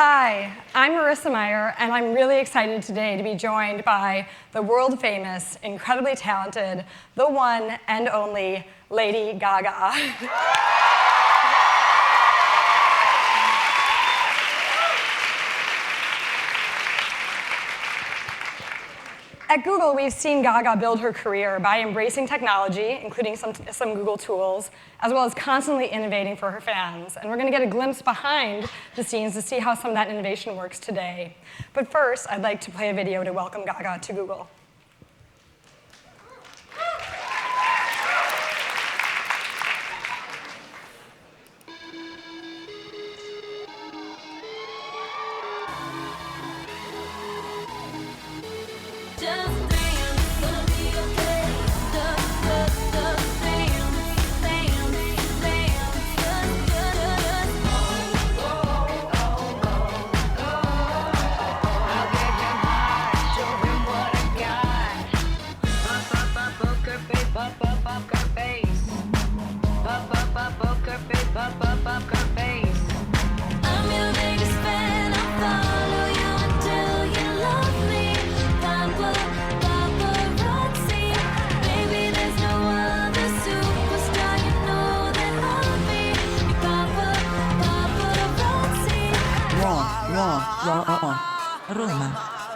Hi, I'm Marissa Mayer, and I'm really excited today to be joined by the world-famous, incredibly talented, the one and only Lady Gaga. At Google, we've seen Gaga build her career by embracing technology, including some Google tools, as well as constantly innovating for her fans. And we're going to get a glimpse behind the scenes to see how some of that innovation works today. But first, I'd like to play a video to welcome Gaga to Google.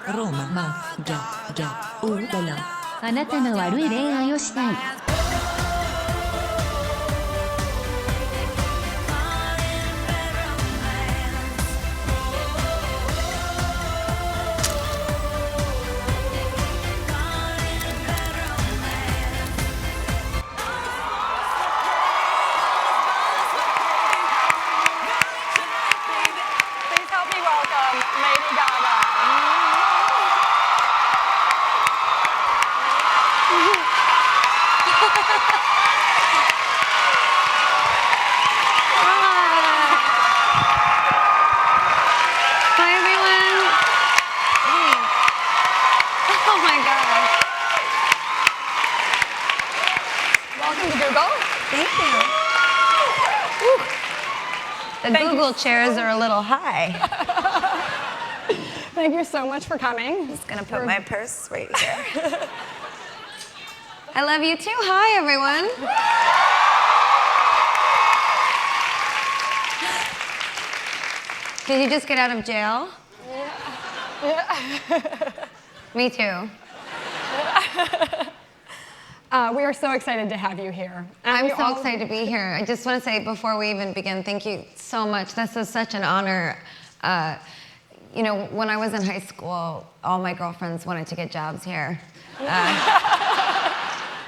Roma, Udala. あなたの悪い恋愛をしたい。The Google chairs are a little high. Thank you so much for coming. I'm just gonna put my purse right here. I love you too. Hi, everyone. Did you just get out of jail? Yeah. Me too. We are so excited to have you here. I'm so excited to be here. I just want to say before we even begin, thank you so much. This is such an honor. You know, when I was in high school, all my girlfriends wanted to get jobs here.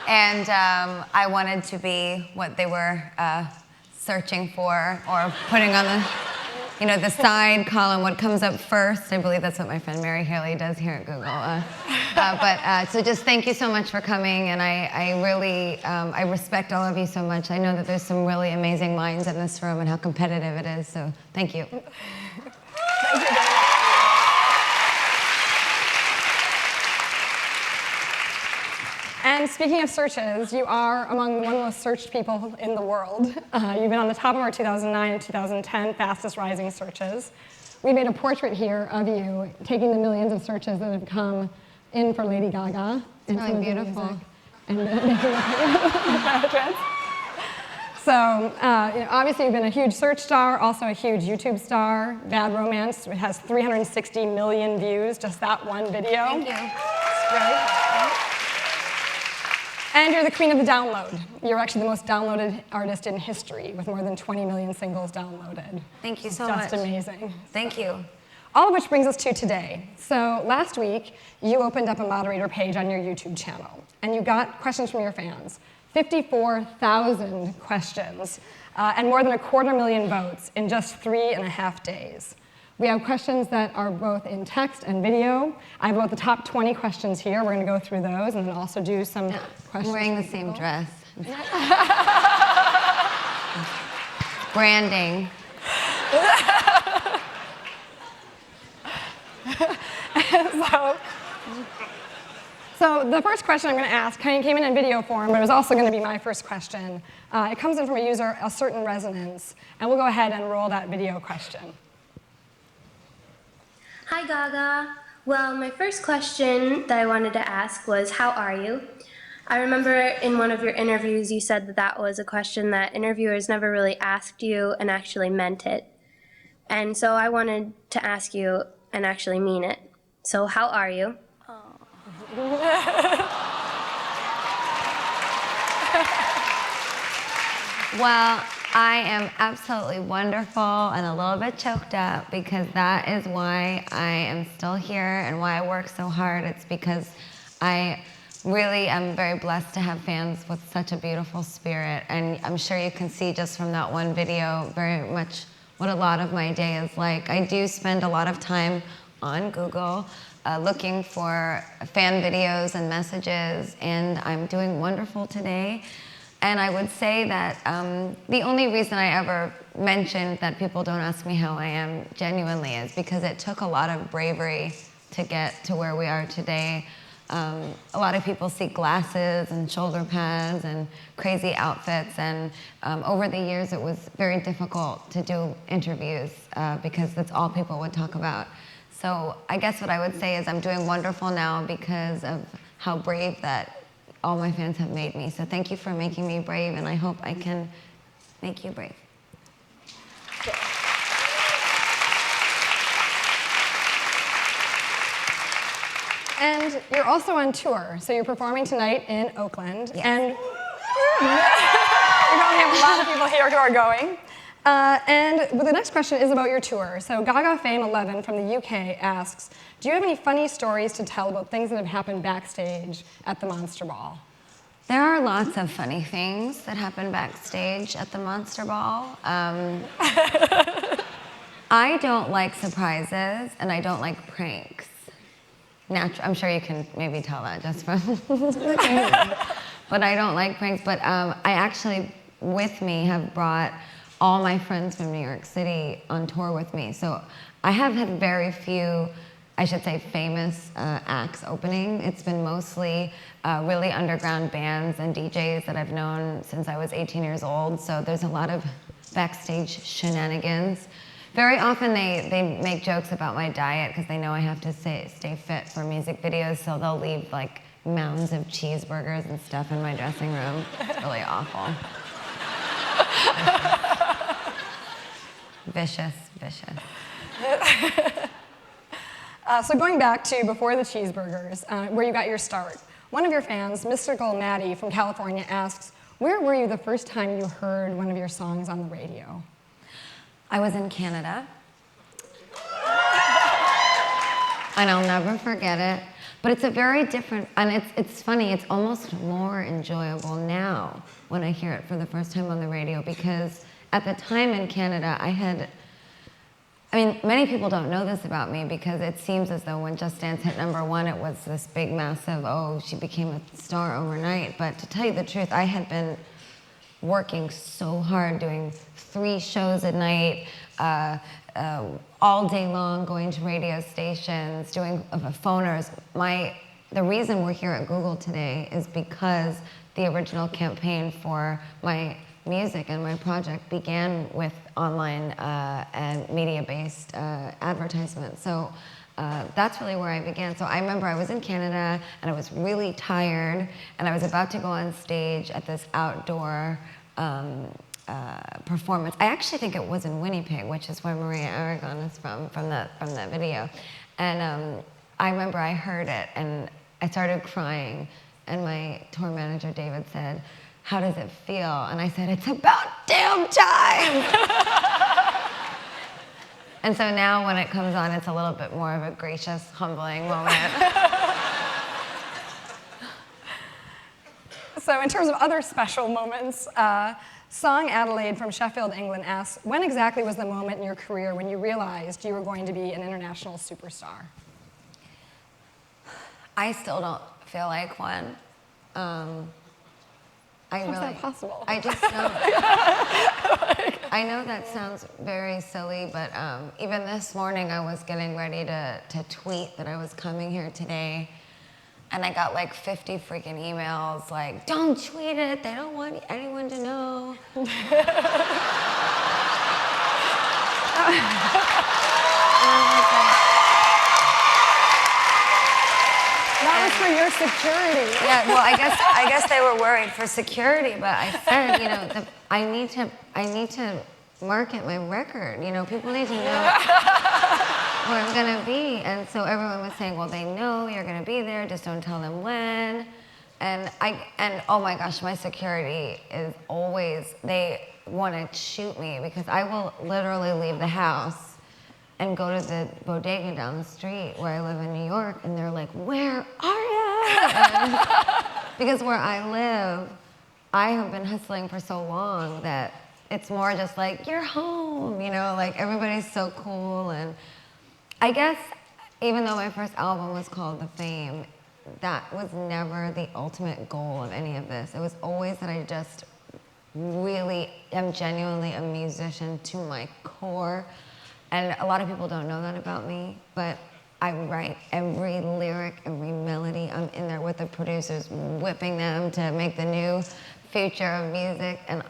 And I wanted to be what they were searching for or putting on the, you know, the side column, what comes up first. I believe that's what my friend Mary Haley does here at Google. So just thank you so much for coming, and I really, I respect all of you so much. I know that there's some really amazing minds in this room and how competitive it is, so thank you. Thank you. And speaking of searches, you are among one of the most searched people in the world. You've been on the top of our 2009 and 2010 fastest rising searches. We made a portrait here of you, taking the millions of searches that have come in for Lady Gaga. It's really beautiful. And so, you know, obviously you've been a huge search star, also a huge YouTube star. Bad Romance, it has 360 million views, just that one video. Thank you. Right? And you're the queen of the download. You're actually the most downloaded artist in history, with more than 20 million singles downloaded. Thank you so much. Just amazing. Thank you. All of which brings us to today. So last week, you opened up a moderator page on your YouTube channel, and you got questions from your fans. 54,000 questions, and more than 250,000 votes in just 3.5 days. We have questions that are both in text and video. I have about the top 20 questions here. We're going to go through those and then also do some questions. I'm wearing the same dress. Branding. So the first question I'm going to ask came in video form, but it was also going to be my first question. It comes in from a user, A Certain Resonance, and we'll go ahead and roll that video question. Hi, Gaga. Well, my first question that I wanted to ask was, how are you? I remember in one of your interviews you said that that was a question that interviewers never really asked you and actually meant it. And so I wanted to ask you and actually mean it. So how are you? Well, I am absolutely wonderful and a little bit choked up because that is why I am still here and why I work so hard. It's because I really am very blessed to have fans with such a beautiful spirit. And I'm sure you can see just from that one video very much what a lot of my day is like. I do spend a lot of time on Google looking for fan videos and messages, and I'm doing wonderful today. And I would say that the only reason I ever mentioned that people don't ask me how I am genuinely is because it took a lot of bravery to get to where we are today. A lot of people see glasses and shoulder pads and crazy outfits, and over the years it was very difficult to do interviews because that's all people would talk about. So I guess what I would say is I'm doing wonderful now because of how brave that all my fans have made me. So thank you for making me brave, and I hope I can make you brave. And you're also on tour, so you're performing tonight in Oakland. Yes. And we probably have a lot of people here who are going. And the next question is about your tour. So Gaga Fame 11 from the UK asks, do you have any funny stories to tell about things that have happened backstage at the Monster Ball? There are lots of funny things that happen backstage at the Monster Ball. I don't like surprises, and I don't like pranks. I'm sure you can maybe tell that just from but I don't like pranks. But I actually, with me, have brought all my friends from New York City on tour with me. So I have had very few, I should say, famous acts opening. It's been mostly really underground bands and DJs that I've known since I was 18 years old. So there's a lot of backstage shenanigans. Very often they make jokes about my diet because they know I have to stay fit for music videos, so they'll leave like mounds of cheeseburgers and stuff in my dressing room. It's really awful. Vicious. So going back to before the cheeseburgers, where you got your start, one of your fans, Mystical Maddie from California, asks, where were you the first time you heard one of your songs on the radio? I was in Canada. And I'll never forget it. But it's a very different, and it's funny, it's almost more enjoyable now when I hear it for the first time on the radio, because at the time in Canada, many people don't know this about me because it seems as though when Just Dance hit #1, it was this big, massive, oh, she became a star overnight. But to tell you the truth, I had been working so hard, doing 3 shows a night, all day long, going to radio stations, doing phoners. The reason we're here at Google today is because the original campaign for my music and my project began with online and media-based advertisements. So that's really where I began. So I remember I was in Canada and I was really tired and I was about to go on stage at this outdoor performance. I actually think it was in Winnipeg, which is where Maria Aragon is from that video. And I remember I heard it and I started crying, and my tour manager David said, "How does it feel?" And I said, "It's about damn time." And so now when it comes on, it's a little bit more of a gracious, humbling moment. So in terms of other special moments, Song Adelaide from Sheffield, England asks, when exactly was the moment in your career when you realized you were going to be an international superstar? I still don't feel like one. How's that possible? I just know. I know that sounds very silly, but even this morning I was getting ready to tweet that I was coming here today, and I got like 50 freaking emails like, "Don't tweet it, they don't want anyone to know." And I was like, their security. Yeah, well, I guess they were worried for security, but I said, you know, I need to market my record. You know, people need to know where I'm gonna be, and so everyone was saying, well, they know you're gonna be there, just don't tell them when. And oh my gosh, my security is always, they want to shoot me because I will literally leave the house and go to the bodega down the street where I live in New York, and they're like, where are you? Because where I live, I have been hustling for so long that it's more just like, you're home, you know, like everybody's so cool. And I guess even though my first album was called The Fame, that was never the ultimate goal of any of this. It was always that I just really am genuinely a musician to my core. And a lot of people don't know that about me, but I write every lyric, every melody. I'm in there with the producers, whipping them to make the new future of music. And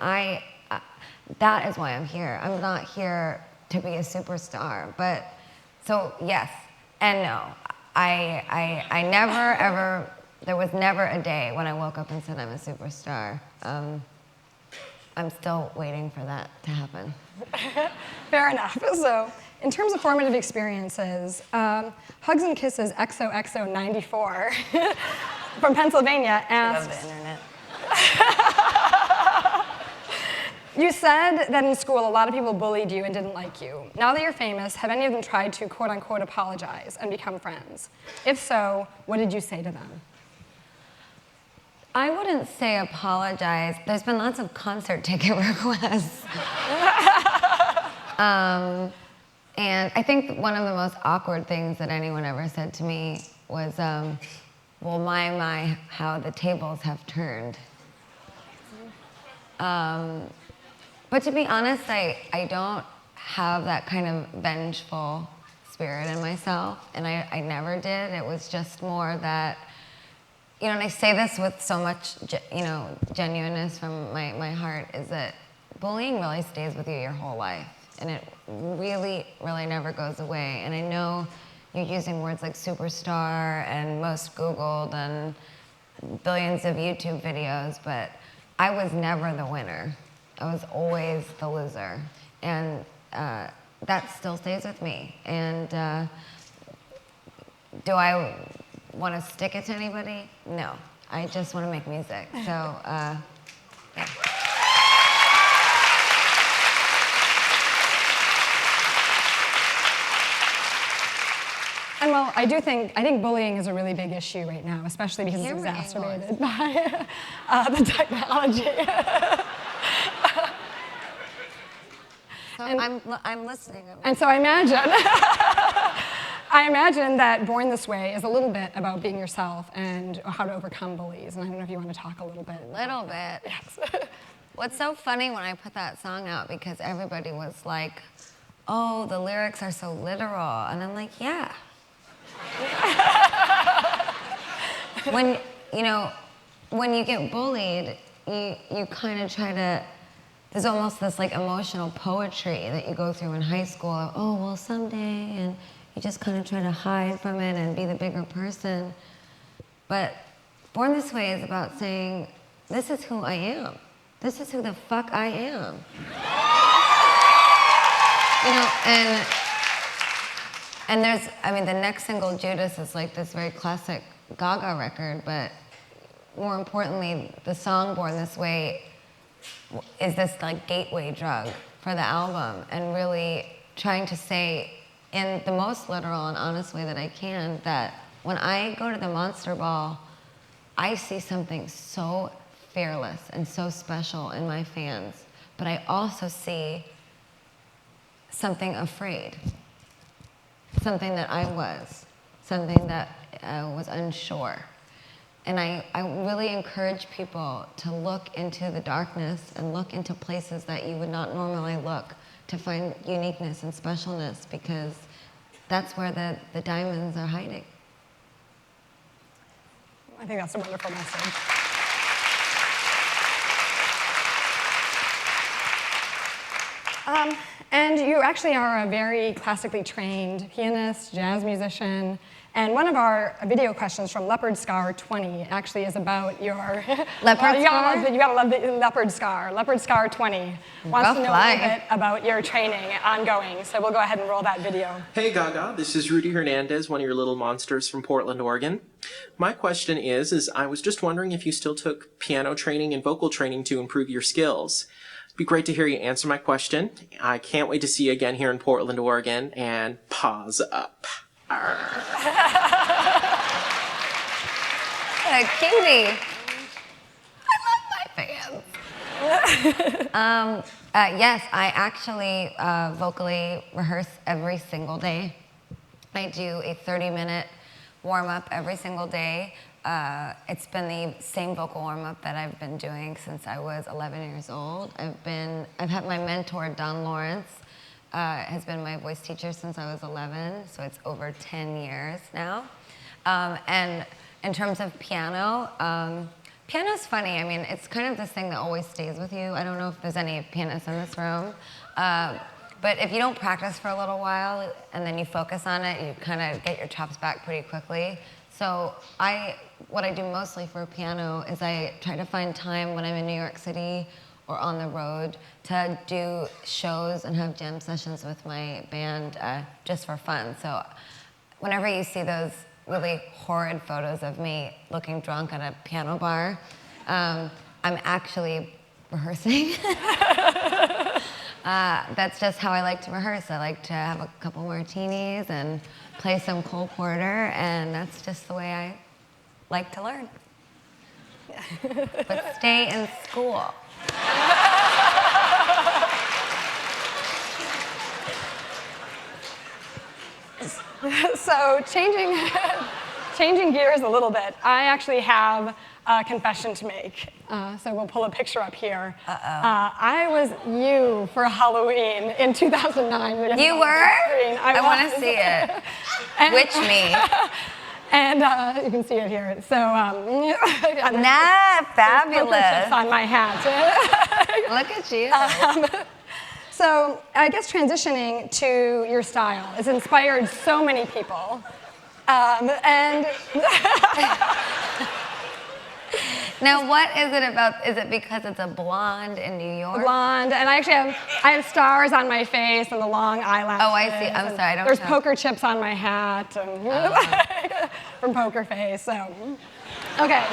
that is why I'm here. I'm not here to be a superstar, but so yes and no. I never ever, there was never a day when I woke up and said I'm a superstar. I'm still waiting for that to happen. Fair enough. So, in terms of formative experiences, Hugs and Kisses XOXO94 from Pennsylvania asked, Love the internet. you said that in school a lot of people bullied you and didn't like you. Now that you're famous, have any of them tried to quote unquote apologize and become friends? If so, what did you say to them? I wouldn't say apologize. There's been lots of concert ticket requests. And I think one of the most awkward things that anyone ever said to me was, well, my, how the tables have turned. But to be honest, I don't have that kind of vengeful spirit in myself, and I never did. It was just more that, you know, and I say this with so much, you know, genuineness from my heart, is that bullying really stays with you your whole life, and it really, really never goes away. And I know you're using words like superstar and most Googled and billions of YouTube videos, but I was never the winner. I was always the loser, and that still stays with me. And do I want to stick it to anybody? No, I just want to make music. So, yeah. And well, I think bullying is a really big issue right now, especially because it's exacerbated by the technology. So I'm listening. And so I imagine that Born This Way is a little bit about being yourself and how to overcome bullies. And I don't know if you want to talk a little bit. Yes. What's so funny when I put that song out, because everybody was like, oh, the lyrics are so literal. And I'm like, yeah. When you get bullied, you kind of try to, there's almost this like emotional poetry that you go through in high school. Oh, well, someday, and you just kind of try to hide from it and be the bigger person. But Born This Way is about saying, this is who I am. This is who the fuck I am. You know, and there's, I mean, the next single, Judas, is like this very classic Gaga record, but more importantly, the song Born This Way is this like gateway drug for the album, and really trying to say in the most literal and honest way that I can that when I go to the Monster Ball, I see something so fearless and so special in my fans, but I also see something afraid, something that I was, something that was unsure. And I really encourage people to look into the darkness and look into places that you would not normally look to find uniqueness and specialness, because that's where the diamonds are hiding. I think that's a wonderful message. And you actually are a very classically trained pianist, jazz musician, and one of our video questions from Leopard Scar 20 actually is about your... Leopard Scar? You gotta love the Leopard Scar. Leopard Scar 20 wants to know a little bit about your training ongoing, so we'll go ahead and roll that video. Hey Gaga, this is Rudy Hernandez, one of your little monsters from Portland, Oregon. My question is I was just wondering if you still took piano training and vocal training to improve your skills. It'd be great to hear you answer my question. I can't wait to see you again here in Portland, Oregon, and pause up. What a cutie. I love my fans. Yes, I actually vocally rehearse every single day. I do a 30-minute warm-up every single day. It's been the same vocal warm-up that I've been doing since I was 11 years old. I've had my mentor, Don Lawrence, has been my voice teacher since I was 11, so it's over 10 years now. And in terms of piano, piano's funny. I mean, it's kind of this thing that always stays with you. I don't know if there's any pianists in this room, but if you don't practice for a little while and then you focus on it, you kind of get your chops back pretty quickly. So what I do mostly for piano is I try to find time when I'm in New York City or on the road to do shows and have jam sessions with my band just for fun. So whenever you see those really horrid photos of me looking drunk at a piano bar, I'm actually rehearsing. That's just how I like to rehearse. I like to have a couple martinis and play some Cole Porter, and that's just the way I like to learn. But stay in school. So changing gears a little bit, I actually have a confession to make. So we'll pull a picture up here. I was you for Halloween in 2009. You were? I want to see it. Witch me. And you can see it here. So, fabulous. Chips on my hat. Look at you. So I guess transitioning to your style has inspired so many people. Now, what is it about? Is it because it's a blonde in New York? Blonde, and I have stars on my face and the long eyelashes. Oh, I see. I'm sorry, I don't There's know. poker chips on my hat and from Poker Face. So, okay.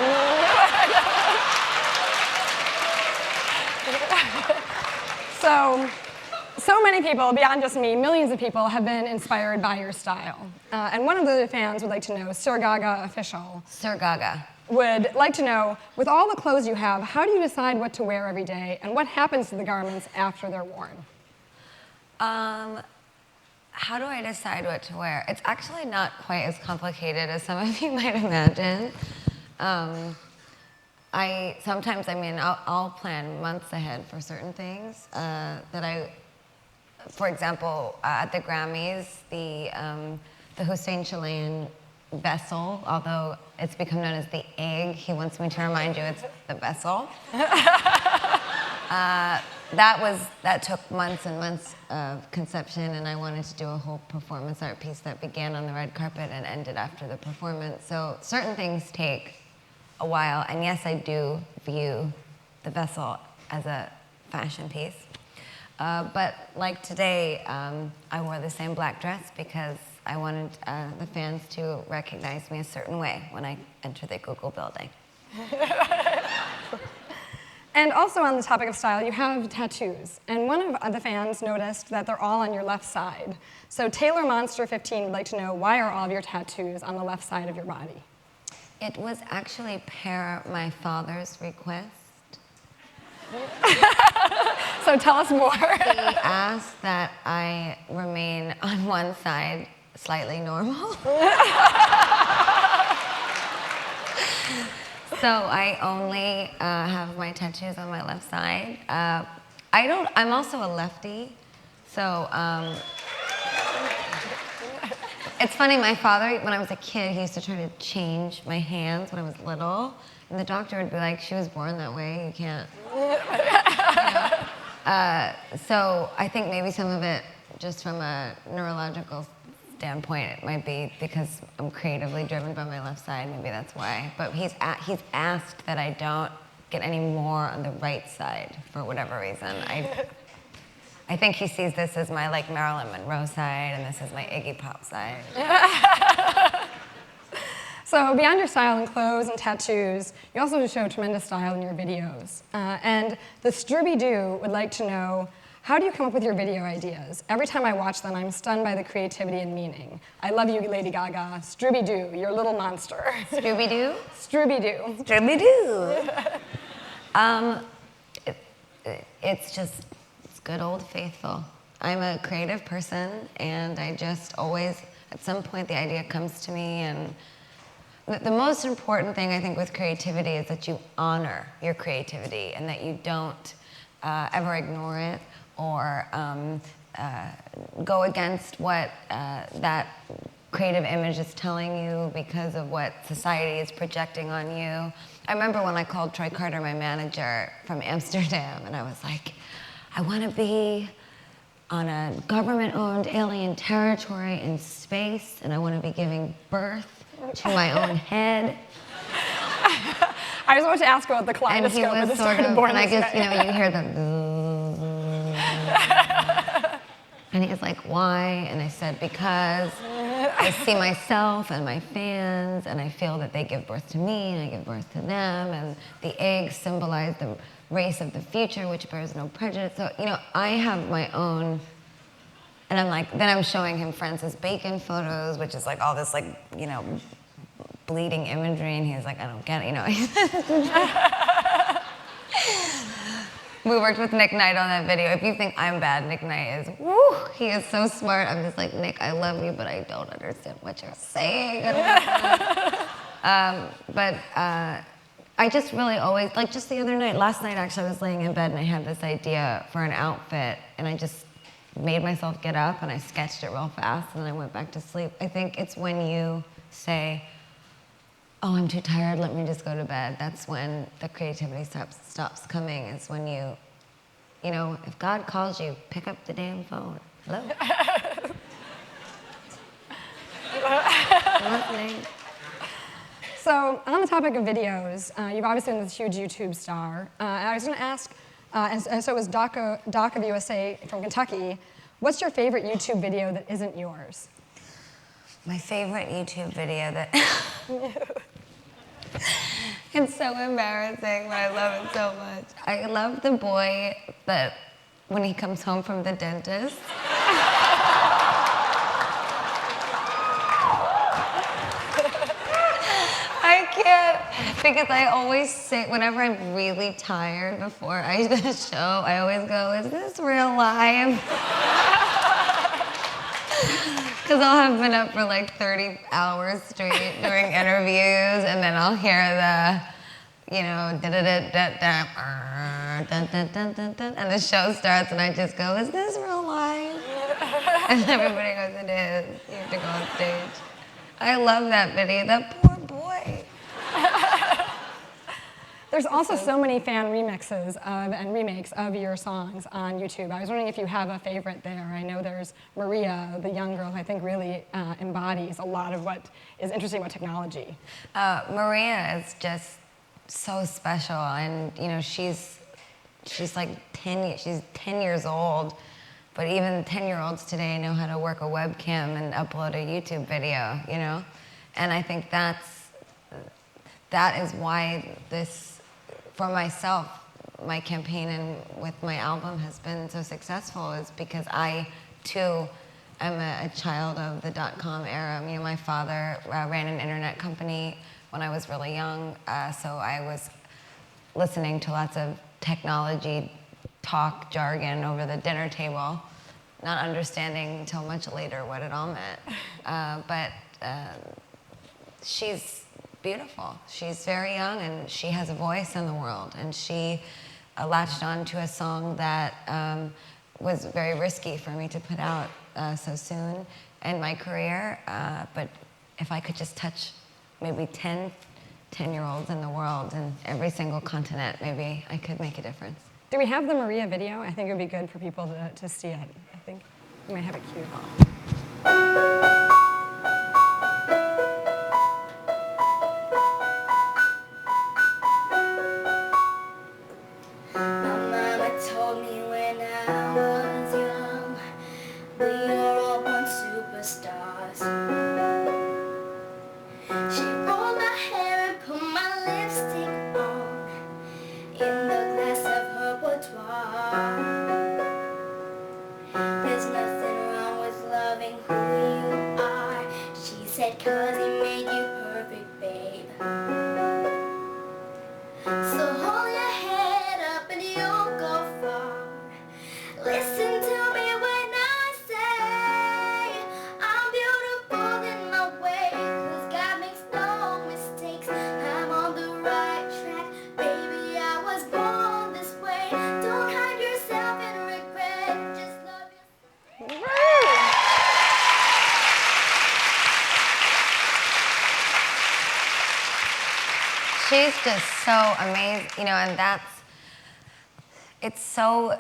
So many people, beyond just me, millions of people have been inspired by your style. And one of the fans would like to know, Sir Gaga official. Sir Gaga. Would like to know, with all the clothes you have, how do you decide what to wear every day, and what happens to the garments after they're worn? How do I decide what to wear? It's actually not quite as complicated as some of you might imagine. Sometimes, I'll plan months ahead for certain things for example, at the Grammys, the Hussein Chilean vessel, although it's become known as the egg, he wants me to remind you it's the vessel. That took months and months of conception, and I wanted to do a whole performance art piece that began on the red carpet and ended after the performance. So certain things take a while, and yes, I do view the vessel as a fashion piece. But like today, I wore the same black dress because I wanted the fans to recognize me a certain way when I enter the Google building. And also on the topic of style, you have tattoos. And one of the fans noticed that they're all on your left side. So Taylor Monster 15 would like to know, why are all of your tattoos on the left side of your body? It was actually per my father's request. So tell us more. He asked that I remain on one side slightly normal. So I only have my tattoos on my left side. I'm also a lefty, so it's funny, my father, when I was a kid, he used to try to change my hands when I was little, and the doctor would be like, she was born that way, you can't. You know? So I think maybe some of it, just from a neurological standpoint, it might be because I'm creatively driven by my left side. Maybe that's why. But he's asked that I don't get any more on the right side for whatever reason. I think he sees this as my like Marilyn Monroe side, and this is my Iggy Pop side. So beyond your style in clothes and tattoos, you also show tremendous style in your videos. And the Strooby-Doo would like to know, how do you come up with your video ideas? Every time I watch them, I'm stunned by the creativity and meaning. I love you, Lady Gaga. Strooby-Doo, you're a little monster. Scooby-Doo? Strooby-Doo. Scooby-Doo! It's good old faithful. I'm a creative person, and I just always, at some point, the idea comes to me, and the most important thing I think with creativity is that you honor your creativity and that you don't ever ignore it or go against what that creative image is telling you because of what society is projecting on you. I remember when I called Troy Carter, my manager from Amsterdam, and I was like, I want to be on a government-owned alien territory in space, and I want to be giving birth to my own head. I was about to ask about the kaleidoscope. And he was sort of, and I guess, you know, you hear the and he's like, why? And I said, because I see myself and my fans, and I feel that they give birth to me, and I give birth to them, and the eggs symbolize the race of the future, which bears no prejudice. So, you know, I have my own, and I'm like, then I'm showing him Francis Bacon photos, which is like all this, like, you know, bleeding imagery, and he's like, I don't get it, you know. We worked with Nick Knight on that video. If you think I'm bad, Nick Knight is, woo, he is so smart. I'm just like, Nick, I love you, but I don't understand what you're saying. I just really always, like just the other night, last night actually, I was laying in bed and I had this idea for an outfit, and I just made myself get up and I sketched it real fast, and then I went back to sleep. I think it's when you say, oh, I'm too tired, let me just go to bed. That's when the creativity stops coming. It's when you know, if God calls you, pick up the damn phone. Hello? So on the topic of videos, you've obviously been this huge YouTube star. I was going to ask, and so is Doc of USA from Kentucky, what's your favorite YouTube video that isn't yours? My favorite YouTube video that... It's so embarrassing, but I love it so much. I love the boy that, when he comes home from the dentist, I can't, because I always say, whenever I'm really tired before I do the show, I always go, is this real life? Because I'll have been up for like 30 hours straight doing interviews, and then I'll hear the, you know, and the show starts, and I just go, is this real life? And everybody goes, it is. You have to go on stage. I love that video. That poor boy. There's also so many fan remixes and remakes of your songs on YouTube. I was wondering if you have a favorite there. I know there's Maria, the young girl, who I think really embodies a lot of what is interesting about technology. Maria is just so special, and you know, she's like 10 years old, but even 10-year-olds today know how to work a webcam and upload a YouTube video, you know? And I think that is why this, for myself, my campaign and with my album has been so successful, is because I, too, am a child of the .com era. You know, my father ran an internet company when I was really young, so I was listening to lots of technology talk jargon over the dinner table, not understanding until much later what it all meant. But she's beautiful. She's very young, and she has a voice in the world, and she latched on to a song that was very risky for me to put out so soon in my career, but if I could just touch maybe 10-year-olds in the world in every single continent, maybe I could make a difference. Do we have the Maria video? I think it would be good for people to see it. I think we might have it queued. My mama told me when I was young, we are all born superstars. She rolled my hair and put my lipstick on in the glass of her boudoir. There's nothing wrong with loving who you are, she said, 'cause he made you perfect, babe. So hold your head up and you'll go far. Listen to me when I say I'm beautiful in my way, 'cause God makes no mistakes. I'm on the right track, baby, I was born this way. Don't hide yourself in regret, just love yourself. She's just so amazing, you know, and it's so,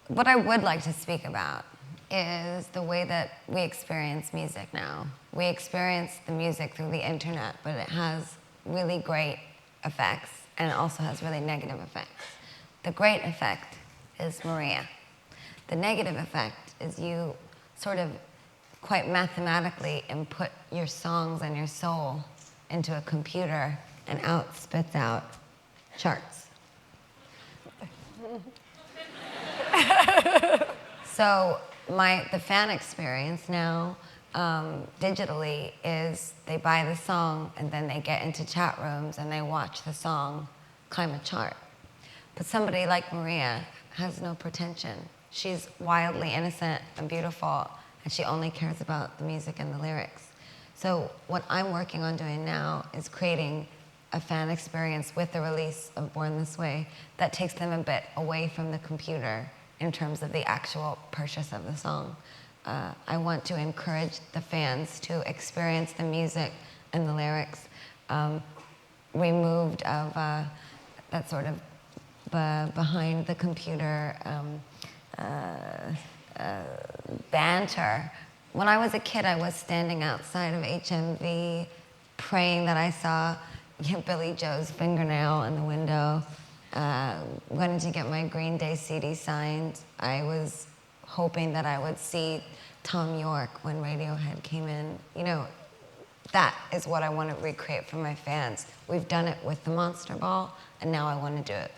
what I would like to speak about is the way that we experience music now. We experience the music through the internet, but it has really great effects, and it also has really negative effects. The great effect is Maria. The negative effect is you sort of quite mathematically input your songs and your soul into a computer, and out spits out charts. So the fan experience now digitally is they buy the song and then they get into chat rooms and they watch the song climb a chart. But somebody like Maria has no pretension. She's wildly innocent and beautiful, and she only cares about the music and the lyrics. So what I'm working on doing now is creating a fan experience with the release of Born This Way that takes them a bit away from the computer in terms of the actual purchase of the song. I want to encourage the fans to experience the music and the lyrics removed of that sort of behind the computer banter. When I was a kid, I was standing outside of HMV praying that I saw Billy Joe's fingernail in the window, wanted to get my Green Day CD signed. I was hoping that I would see Tom York when Radiohead came in. You know, that is what I want to recreate for my fans. We've done it with the Monster Ball, and now I want to do it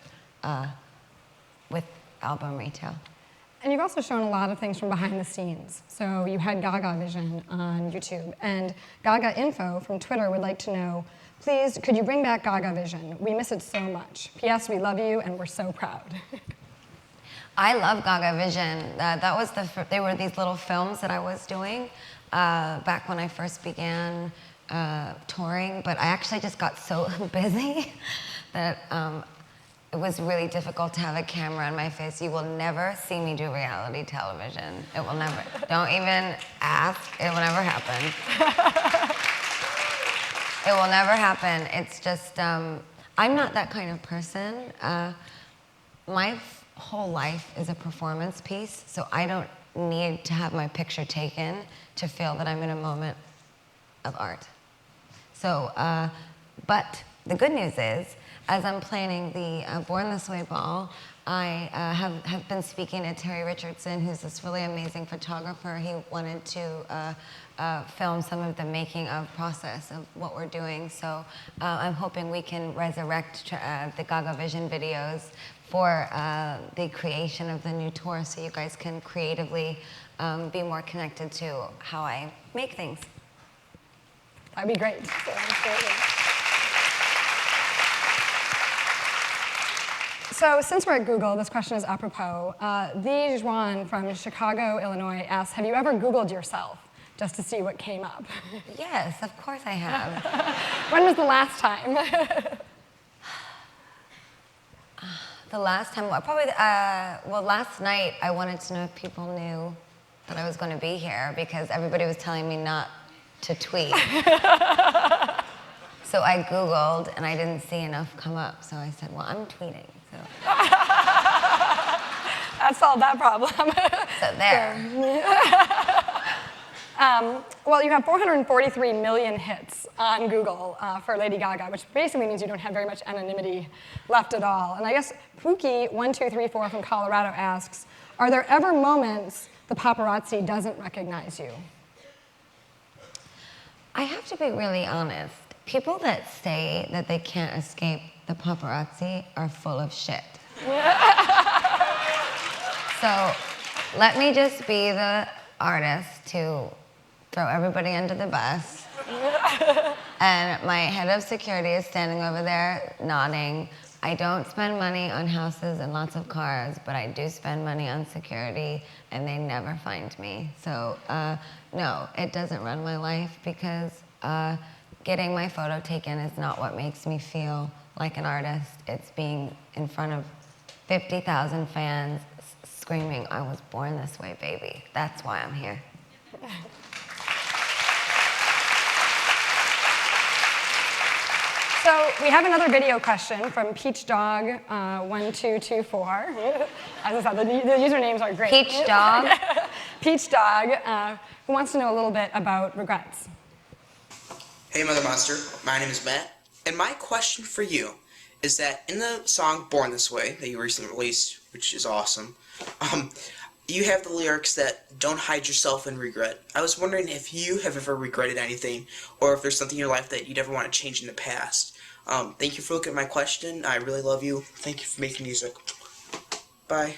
with album retail. And you've also shown a lot of things from behind the scenes. So you had Gaga Vision on YouTube, and Gaga Info from Twitter would like to know, please, could you bring back Gaga Vision? We miss it so much. P.S. We love you, and we're so proud. I love Gaga Vision. They were these little films that I was doing back when I first began touring, but I actually just got so busy that it was really difficult to have a camera in my face. You will never see me do reality television. It will never. Don't even ask. It will never happen. It will never happen. It's just, I'm not that kind of person. My whole life is a performance piece, so I don't need to have my picture taken to feel that I'm in a moment of art. So, but the good news is, as I'm planning the Born This Way ball, I have been speaking to Terry Richardson, who's this really amazing photographer. He wanted to film some of the making of process of what we're doing. So I'm hoping we can resurrect the Gaga Vision videos for the creation of the new tour, so you guys can creatively be more connected to how I make things. That'd be great. So since we're at Google, this question is apropos. The Juan from Chicago, Illinois asks, have you ever Googled yourself just to see what came up? Yes, of course I have. When was the last time? The last time, well, probably, well, last night I wanted to know if people knew that I was going to be here because everybody was telling me not to tweet. So I Googled and I didn't see enough come up, so I said, well, I'm tweeting. So. solved that problem. So there. Well, you have 443 million hits on Google for Lady Gaga, which basically means you don't have very much anonymity left at all. And I guess Pookie1234 from Colorado asks, are there ever moments the paparazzi doesn't recognize you? I have to be really honest. People that say that they can't escape the paparazzi are full of shit. So let me just be the artist to throw everybody under the bus. And my head of security is standing over there nodding. I don't spend money on houses and lots of cars, but I do spend money on security, and they never find me. So no, it doesn't run my life, because getting my photo taken is not what makes me feel like an artist. It's being in front of 50,000 fans screaming, "I was born this way, baby." That's why I'm here. So we have another video question from PeachDog1224. As I said, the usernames are great. Peach Dog? Peach Dog, who wants to know a little bit about regrets. Hey Mother Monster, my name is Matt, and my question for you is that in the song Born This Way that you recently released, which is awesome, you have the lyrics that don't hide yourself in regret. I was wondering if you have ever regretted anything, or if there's something in your life that you'd ever want to change in the past. Thank you for looking at my question. I really love you. Thank you for making music. Bye.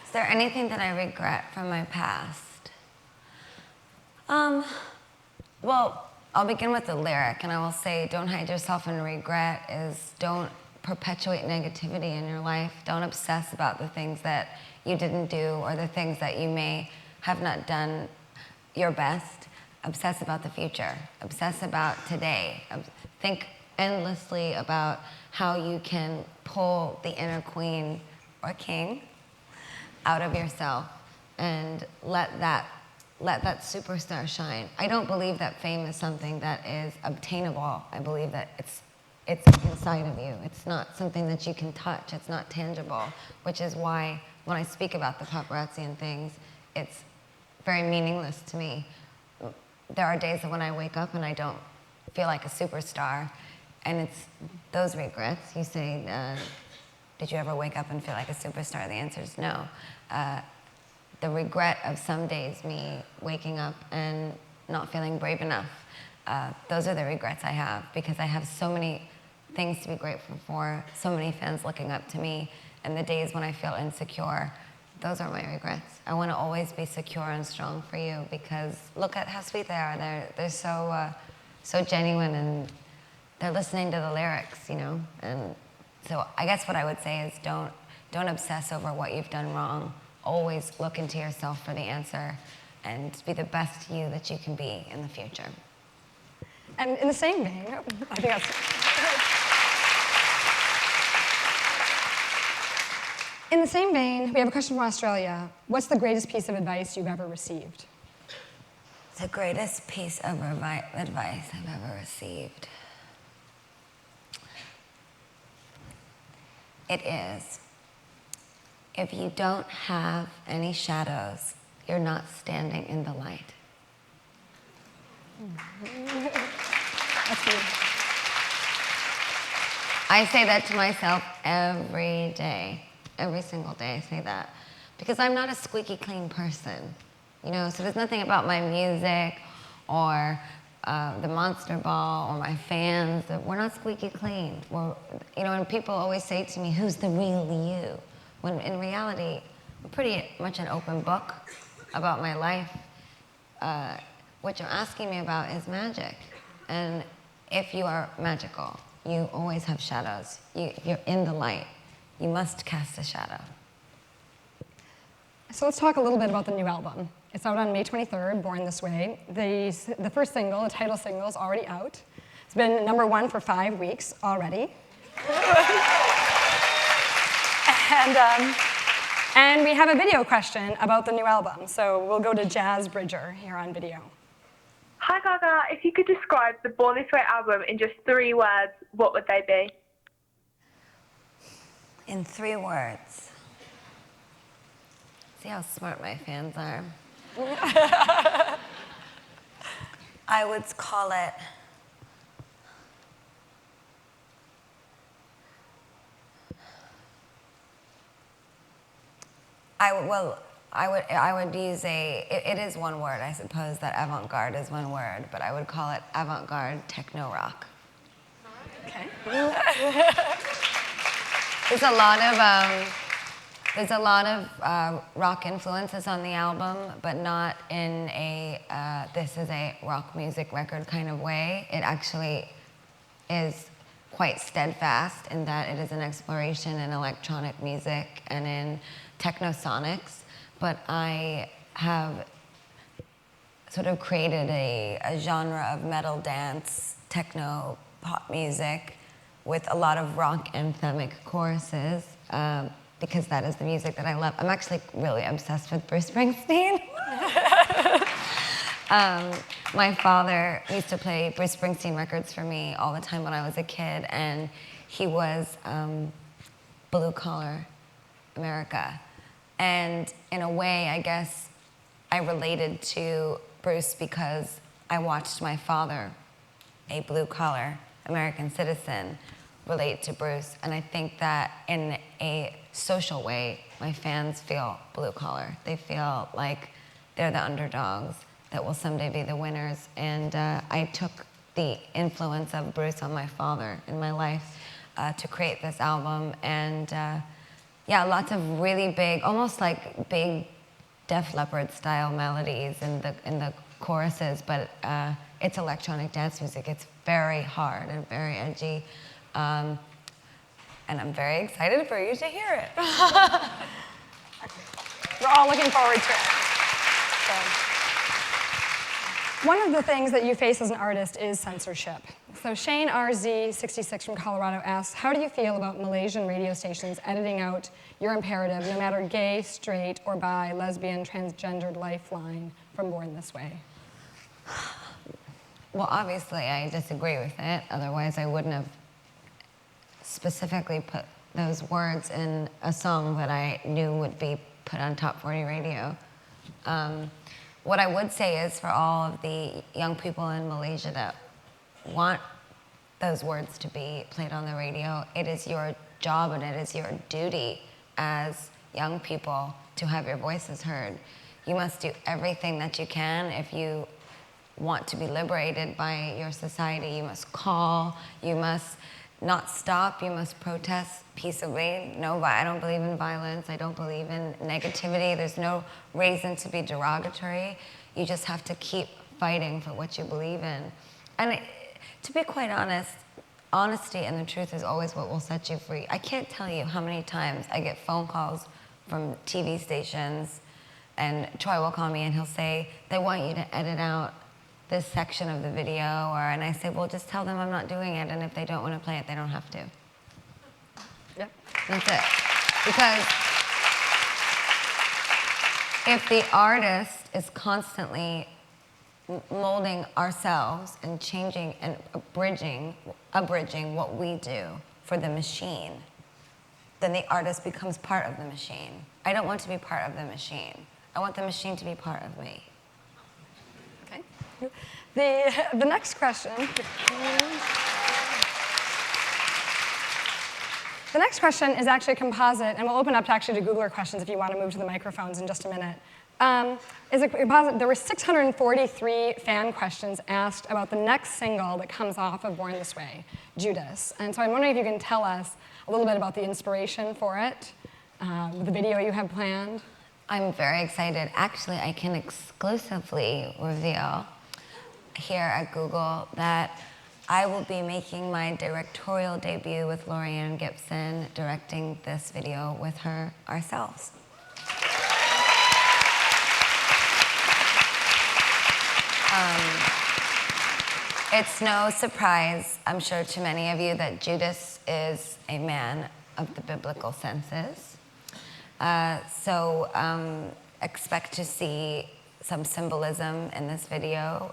Is there anything that I regret from my past? Well, I'll begin with the lyric, and I will say, don't hide yourself in regret is don't perpetuate negativity in your life. Don't obsess about the things that you didn't do or the things that you may have not done your best. Obsess about the future. Obsess about today. Think endlessly about how you can pull the inner queen or king out of yourself and let that superstar shine. I don't believe that fame is something that is obtainable. I believe that it's inside of you. It's not something that you can touch. It's not tangible, which is why when I speak about the paparazzi and things, it's very meaningless to me. There are days when I wake up and I don't feel like a superstar, and it's those regrets. You say, did you ever wake up and feel like a superstar? The answer is no. The regret of some days me waking up and not feeling brave enough. Those are the regrets I have, because I have so many things to be grateful for, so many fans looking up to me, and the days when I feel insecure, those are my regrets. I want to always be secure and strong for you, because look at how sweet they are. They're so genuine, and they're listening to the lyrics, you know? And so I guess what I would say is don't obsess over what you've done wrong. Always look into yourself for the answer and be the best you that you can be in the future. And in the same vein, I think that's... In the same vein, we have a question from Australia. What's the greatest piece of advice you've ever received? The greatest piece of advice I've ever received. It is, if you don't have any shadows, you're not standing in the light. That's beautiful. I say that to myself every day. Every single day I say that. Because I'm not a squeaky clean person. You know, so there's nothing about my music or the Monster Ball or my fans that we're not squeaky clean. We're, you know, and people always say to me, who's the real you? When in reality, I'm pretty much an open book about my life. What you're asking me about is magic. And if you are magical, you always have shadows. You're in the light. You must cast a shadow. So let's talk a little bit about the new album. It's out on May 23rd, Born This Way. The first single, the title single, is already out. It's been #1 for 5 weeks already. And we have a video question about the new album. So we'll go to Jazz Bridger here on video. Hi Gaga, if you could describe the Born This Way album in just 3 words, what would they be? In 3 words. See how smart my fans are. I would call it I would use it is one word, I suppose that avant-garde is one word, but I would call it avant-garde techno-rock. Okay. There's a lot of rock influences on the album, but not in a this is a rock music record kind of way. It actually is quite steadfast in that it is an exploration in electronic music and in technosonics, but I have sort of created a genre of metal dance, techno pop music with a lot of rock anthemic choruses, because that is the music that I love. I'm actually really obsessed with Bruce Springsteen. My father used to play Bruce Springsteen records for me all the time when I was a kid, and he was blue collar America. And in a way, I guess, I related to Bruce because I watched my father, a blue collar American citizen, relate to Bruce. And I think that in a social way, my fans feel blue collar. They feel like they're the underdogs that will someday be the winners. And I took the influence of Bruce on my father in my life to create this album. And yeah, lots of really big, almost like big Def Leppard style melodies in the choruses, but it's electronic dance music. It's very hard and very edgy. And I'm very excited for you to hear it. We're all looking forward to it. So. One of the things that you face as an artist is censorship. So Shane RZ66 from Colorado asks, how do you feel about Malaysian radio stations editing out your imperative, no matter gay, straight, or bi, lesbian, transgendered lifeline from Born This Way? Well, obviously, I disagree with it. Otherwise, I wouldn't have specifically put those words in a song that I knew would be put on Top 40 radio. What I would say is for all of the young people in Malaysia that want those words to be played on the radio, it is your job and it is your duty as young people to have your voices heard. You must do everything that you can if you want to be liberated by your society. You must call, you must not stop, you must protest peaceably. No, I don't believe in violence, I don't believe in negativity. There's no reason to be derogatory. You just have to keep fighting for what you believe in. And to be quite honest, honesty and the truth is always what will set you free. I can't tell you how many times I get phone calls from TV stations, and Troy will call me and he'll say, they want you to edit out this section of the video, and I say, well, just tell them I'm not doing it, and if they don't want to play it, they don't have to. Yep. That's it. Because if the artist is constantly molding ourselves and changing and abridging what we do for the machine, then the artist becomes part of the machine. I don't want to be part of the machine. I want the machine to be part of me. Okay. The next question. The next question is actually a composite, and we'll open up to actually to Googler questions if you want to move to the microphones in just a minute. Is a composite. There were 643 fan questions asked about the next single that comes off of Born This Way, Judas. And so I'm wondering if you can tell us a little bit about the inspiration for it, the video you have planned. I'm very excited. Actually, I can exclusively reveal here at Google that I will be making my directorial debut with Lorianne Gibson, directing this video with her ourselves. It's no surprise, I'm sure, to many of you that Judas is a man of the biblical senses. So expect to see some symbolism in this video.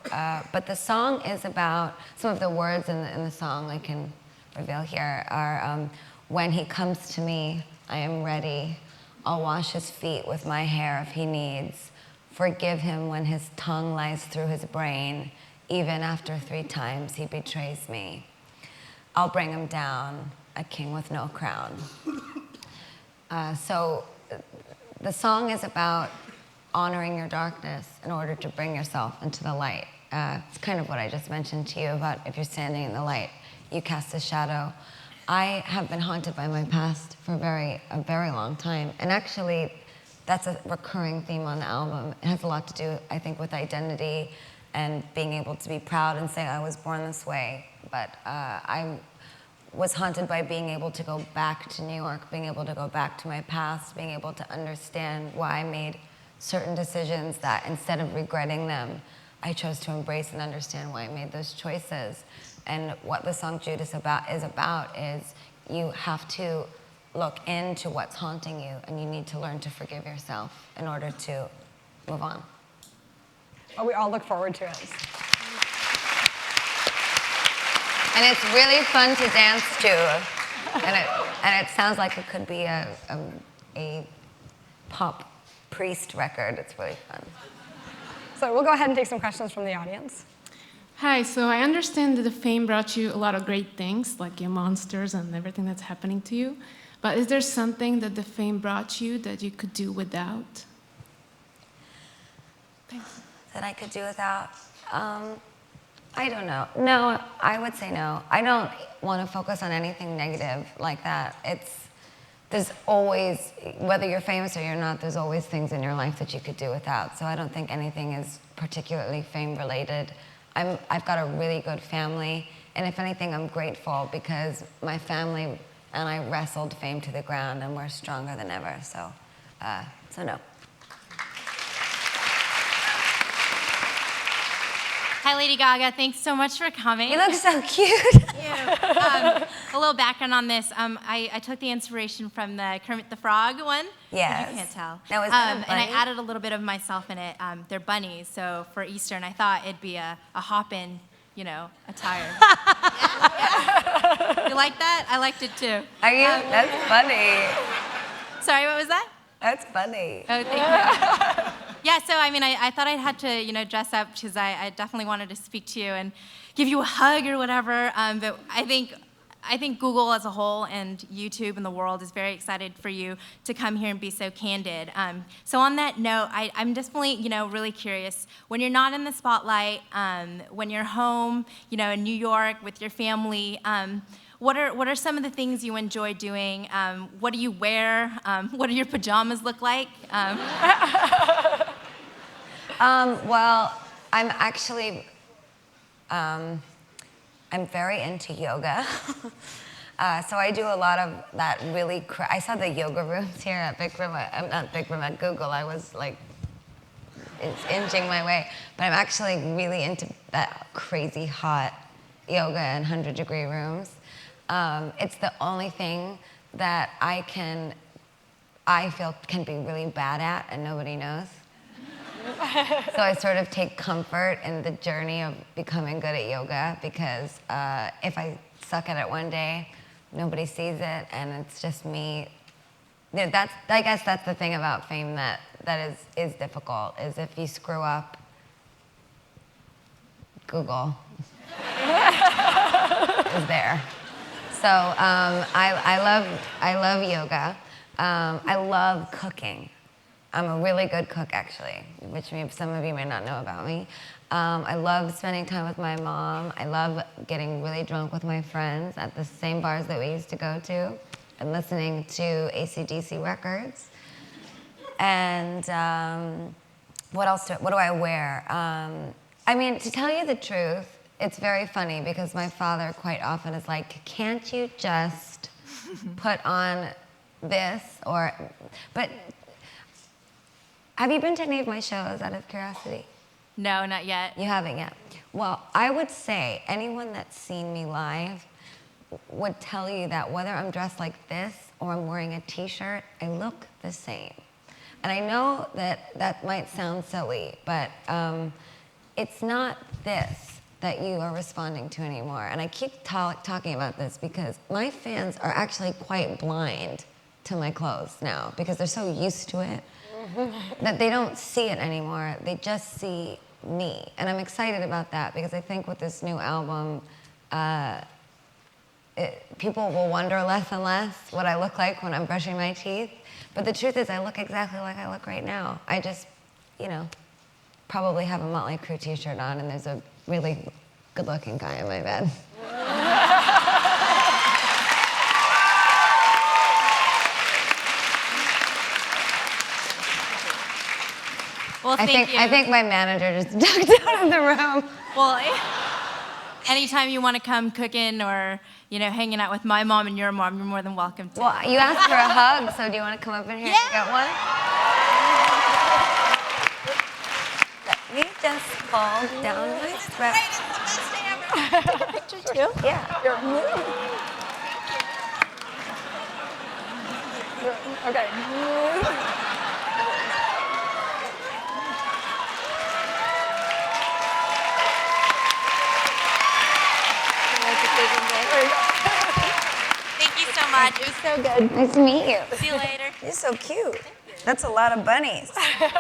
But the song is about, some of the words in the song I can reveal here are When he comes to me, I am ready. I'll wash his feet with my hair if he needs. Forgive him when his tongue lies through his brain. Even after 3 times he betrays me. I'll bring him down, a king with no crown. So the song is about honoring your darkness in order to bring yourself into the light. It's kind of what I just mentioned to you about if you're standing in the light, you cast a shadow. I have been haunted by my past for a very long time. And actually, that's a recurring theme on the album. It has a lot to do, I think, with identity and being able to be proud and say I was born this way. But I was haunted by being able to go back to New York, being able to go back to my past, being able to understand why I made certain decisions that instead of regretting them, I chose to embrace and understand why I made those choices. And what the song Jude is about is you have to look into what's haunting you, and you need to learn to forgive yourself in order to move on. Well, we all look forward to it. And it's really fun to dance to, and it sounds like it could be a pop priest record. It's really fun. So we'll go ahead and take some questions from the audience. Hi, so I understand that the fame brought you a lot of great things, like your monsters and everything that's happening to you. But is there something that the fame brought you that you could do without? Thanks. That I could do without? I don't know. No, I would say no. I don't want to focus on anything negative like that. There's always, whether you're famous or you're not, there's always things in your life that you could do without. So I don't think anything is particularly fame related. I've got a really good family, and if anything, I'm grateful because my family and I wrestled fame to the ground, and we're stronger than ever. So no. Hi, Lady Gaga. Thanks so much for coming. You look so cute. A little background on this. I took the inspiration from the Kermit the Frog one. Yes. You can't tell. Now, is that a and I bunny? added a little bit of myself in it. They're bunnies, so for Easter, and I thought it'd be a hop-in, attire. You like that? I liked it too. Are you? That's funny. Sorry, what was that? That's funny. Oh, thank you. Yeah, so I thought I'd had to, dress up because I definitely wanted to speak to you and give you a hug or whatever. But I think Google as a whole and YouTube and the world is very excited for you to come here and be so candid. So on that note, I'm definitely, really curious. When you're not in the spotlight, when you're home, in New York with your family, what are some of the things you enjoy doing? What do you wear? What do your pajamas look like? Well, I'm actually, I'm very into yoga. So I do a lot of that really, I saw the yoga rooms here at Big Room, not Big Room, at Google. I was like, it's inching my way. But I'm actually really into that crazy hot yoga and 100-degree rooms. It's the only thing that I feel can be really bad at and nobody knows. So I sort of take comfort in the journey of becoming good at yoga because if I suck at it one day, nobody sees it and it's just me. I guess that's the thing about fame that is difficult, is if you screw up, Google is there. So I love yoga. I love cooking. I'm a really good cook, actually, which some of you may not know about me. I love spending time with my mom. I love getting really drunk with my friends at the same bars that we used to go to and listening to AC/DC records. And what do I wear? To tell you the truth, it's very funny because my father quite often is like, can't you just put on this but have you been to any of my shows out of curiosity? No, not yet. You haven't yet. Well, I would say anyone that's seen me live would tell you that whether I'm dressed like this or I'm wearing a t-shirt, I look the same. And I know that might sound silly, but it's not this. that you are responding to anymore. And I keep talking about this because my fans are actually quite blind to my clothes now because they're so used to it that they don't see it anymore. They just see me. And I'm excited about that because I think with this new album, people will wonder less and less what I look like when I'm brushing my teeth. But the truth is I look exactly like I look right now. I just, probably have a Motley Crue t-shirt on and there's a really good-looking guy in my bed. Well, thank you. I think my manager just ducked out of the room. Well, anytime you want to come cooking or, hanging out with my mom and your mom, you're more than welcome to. Well, you asked for a hug, so do you want to come up in here and get one? Let me just pull down my strap. Picture too? Yeah. Okay. Thank you so much. It was so good. Nice to meet you. See you later. You're so cute. That's a lot of bunnies. I think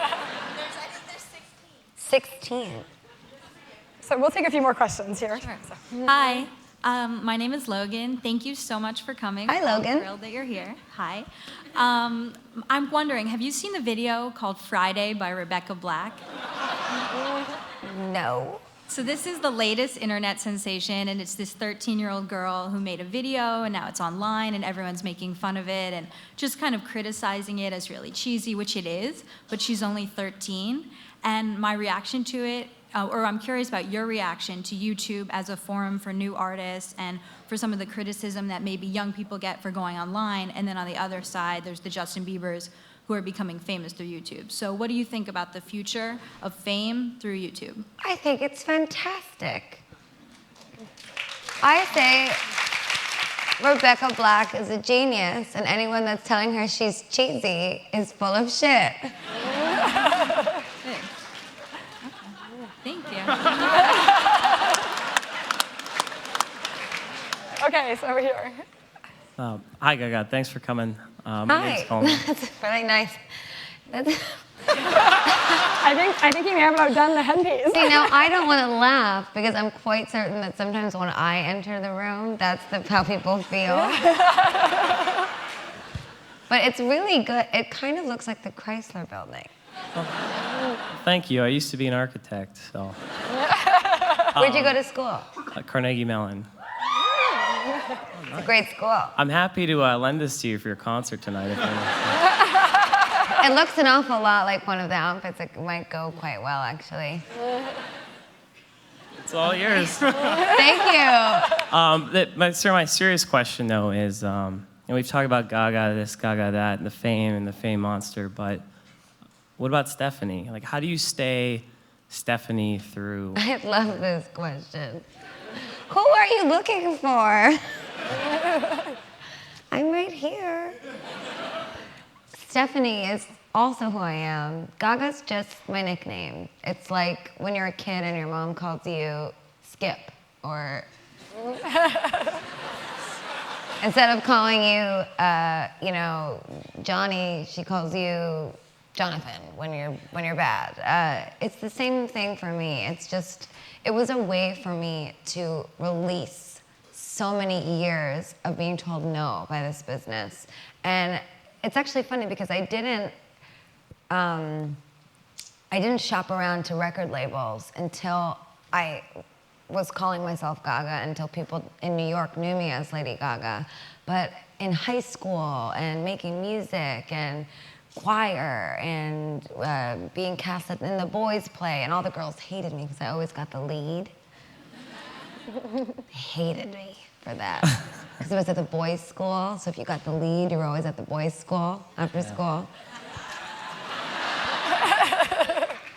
there's 16. So we'll take a few more questions here. Sure. Hi, my name is Logan. Thank you so much for coming. Hi, Logan. I'm thrilled that you're here. Hi. I'm wondering, have you seen the video called Friday by Rebecca Black? No. So this is the latest internet sensation, and it's this 13-year-old girl who made a video, and now it's online, and everyone's making fun of it and just kind of criticizing it as really cheesy, which it is, but she's only 13. And my reaction to it, or I'm curious about your reaction to YouTube as a forum for new artists and for some of the criticism that maybe young people get for going online, and then on the other side, there's the Justin Biebers who are becoming famous through YouTube. So what do you think about the future of fame through YouTube? I think it's fantastic. I say Rebecca Black is a genius, and anyone that's telling her she's cheesy is full of shit. Thank you. Okay, so over here. Hi, Gaga. Thanks for coming. My name's Hi. Coleman. That's really nice. I think you may have outdone the headpiece. See, now I don't want to laugh because I'm quite certain that sometimes when I enter the room, that's how people feel. But it's really good. It kind of looks like the Chrysler Building. Thank you. I used to be an architect, so. Where'd you go to school? Carnegie Mellon. It's a great school. I'm happy to lend this to you for your concert tonight. It looks an awful lot like one of the outfits. It might go quite well, actually. It's all yours. Thank you. My serious question, though, is we've talked about Gaga this, Gaga that, and the fame monster, but what about Stephanie? Like, how do you stay Stephanie through? I love this question. Who are you looking for? I'm right here. Stephanie is also who I am. Gaga's just my nickname. It's like when you're a kid and your mom calls you Skip, or instead of calling you, Johnny, she calls you Jonathan when you're bad. It's the same thing for me. It was a way for me to release so many years of being told no by this business. And it's actually funny because I didn't shop around to record labels until I was calling myself Gaga, until people in New York knew me as Lady Gaga. But in high school and making music and choir and being cast in the boys' play, and all the girls hated me because I always got the lead. They hated me for that. Because it was at the boys' school, so if you got the lead, you were always at the boys' school after school.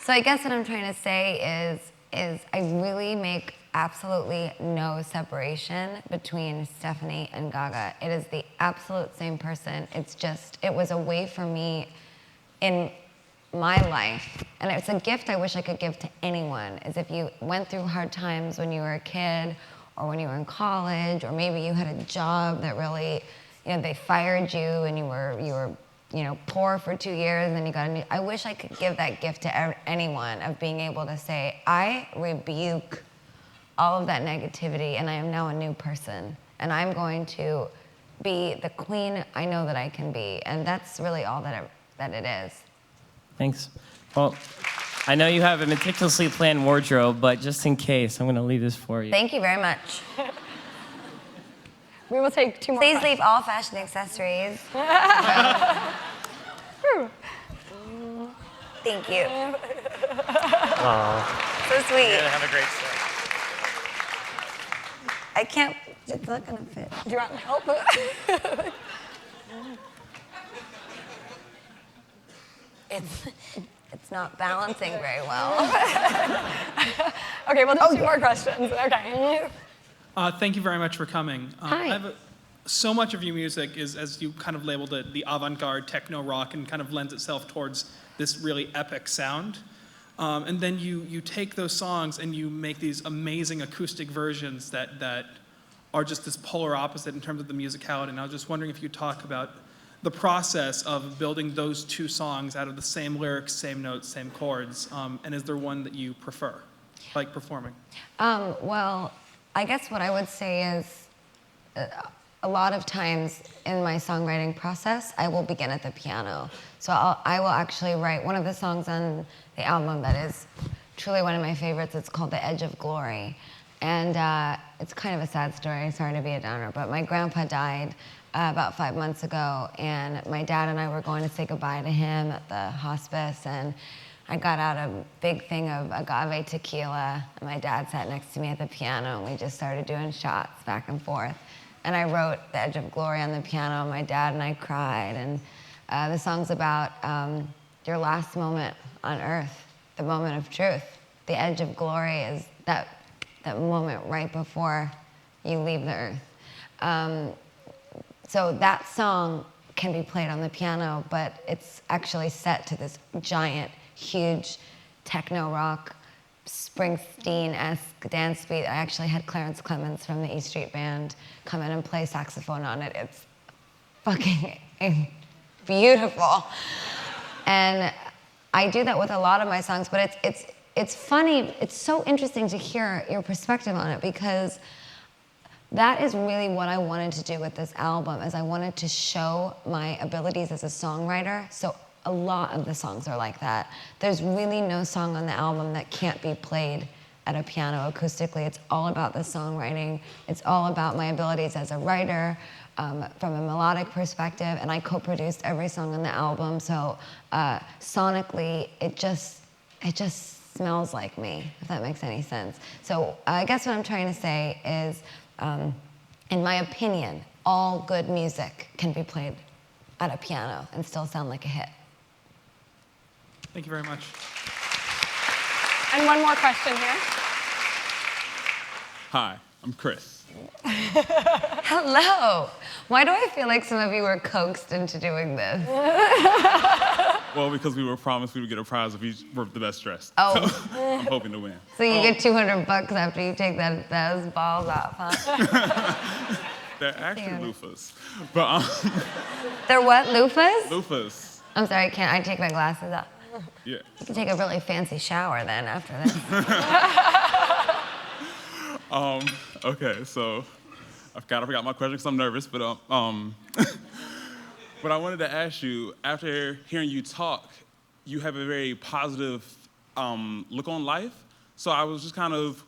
So I guess what I'm trying to say is I really make absolutely no separation between Stephanie and Gaga. It is the absolute same person. It was a way for me in my life And it's a gift I wish I could give to anyone, is if you went through hard times when you were a kid or when you were in college, or maybe you had a job that really, they fired you and you were poor for 2 years and then you got a new, I wish I could give that gift to anyone of being able to say, I rebuke all of that negativity and I am now a new person and I'm going to be the queen I know that I can be. And that's really all that it is. Thanks. Well, I know you have a meticulously planned wardrobe, but just in case, I'm going to leave this for you. Thank you very much. We will take 2 more Please questions. leave all fashion accessories. Thank you. Aww. So sweet. You're gonna have a great set. I can't, it's not gonna fit. Do you want help? It's not balancing very well. Okay, we'll do 2 more questions. Okay. Thank you very much for coming. Hi. So much of your music is, as you kind of labeled it, the avant-garde techno rock and kind of lends itself towards this really epic sound. And then you take those songs and you make these amazing acoustic versions that are just this polar opposite in terms of the musicality. And I was just wondering if you talk about the process of building those 2 songs out of the same lyrics, same notes, same chords. And is there one that you prefer, like performing? Well, I guess what I would say is a lot of times in my songwriting process, I will begin at the piano. So I will actually write one of the songs on the album that is truly one of my favorites. It's called The Edge of Glory. And it's kind of a sad story, sorry to be a downer, but my grandpa died about 5 months ago, and my dad and I were going to say goodbye to him at the hospice, and I got out a big thing of agave tequila, and my dad sat next to me at the piano, and we just started doing shots back and forth. And I wrote The Edge of Glory on the piano, and my dad and I cried. And the song's about your last moment on earth, the moment of truth. The edge of glory is that moment right before you leave the earth. So that song can be played on the piano, but it's actually set to this giant, huge techno rock, Springsteen-esque dance beat. I actually had Clarence Clemens from the E Street Band come in and play saxophone on it. It's fucking beautiful. And I do that with a lot of my songs, but it's funny, it's so interesting to hear your perspective on it, because that is really what I wanted to do with this album, is I wanted to show my abilities as a songwriter. So a lot of the songs are like that. There's really no song on the album that can't be played at a piano acoustically. It's all about the songwriting. It's all about my abilities as a writer from a melodic perspective, and I co-produced every song on the album. So sonically, it just smells like me, if that makes any sense. So I guess what I'm trying to say is, in my opinion, all good music can be played at a piano and still sound like a hit. Thank you very much. And one more question here. Hi, I'm Chris. Hello. Why do I feel like some of you were coaxed into doing this? Well, because we were promised we would get a prize if we were the best dressed. Oh. So I'm hoping to win. So you get $200 after you take those balls off, huh? They're actually loofahs. But They're what, loofahs? Loofahs. I'm sorry, I take my glasses off? Yeah. You can take a really fancy shower then after this. Okay, so I forgot my question because I'm nervous, but but I wanted to ask you, after hearing you talk, you have a very positive look on life. So I was just kind of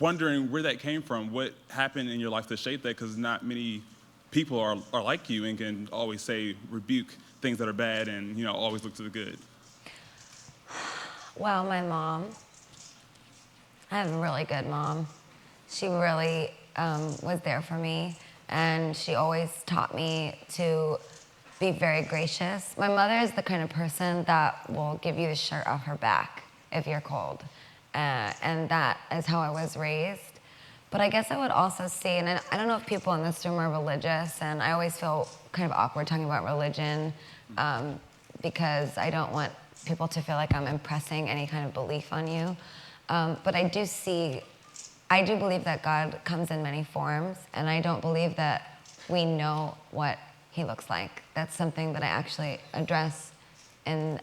wondering where that came from. What happened in your life to shape that? Because not many people are like you and can always rebuke things that are bad and always look to the good. Well, my mom. I have a really good mom. She really was there for me, and she always taught me to be very gracious. My mother is the kind of person that will give you the shirt off her back if you're cold, and that is how I was raised. But I guess I would also see, and I don't know if people in this room are religious, and I always feel kind of awkward talking about religion because I don't want people to feel like I'm impressing any kind of belief on you. But I do believe that God comes in many forms, and I don't believe that we know what he looks like. That's something that I actually address in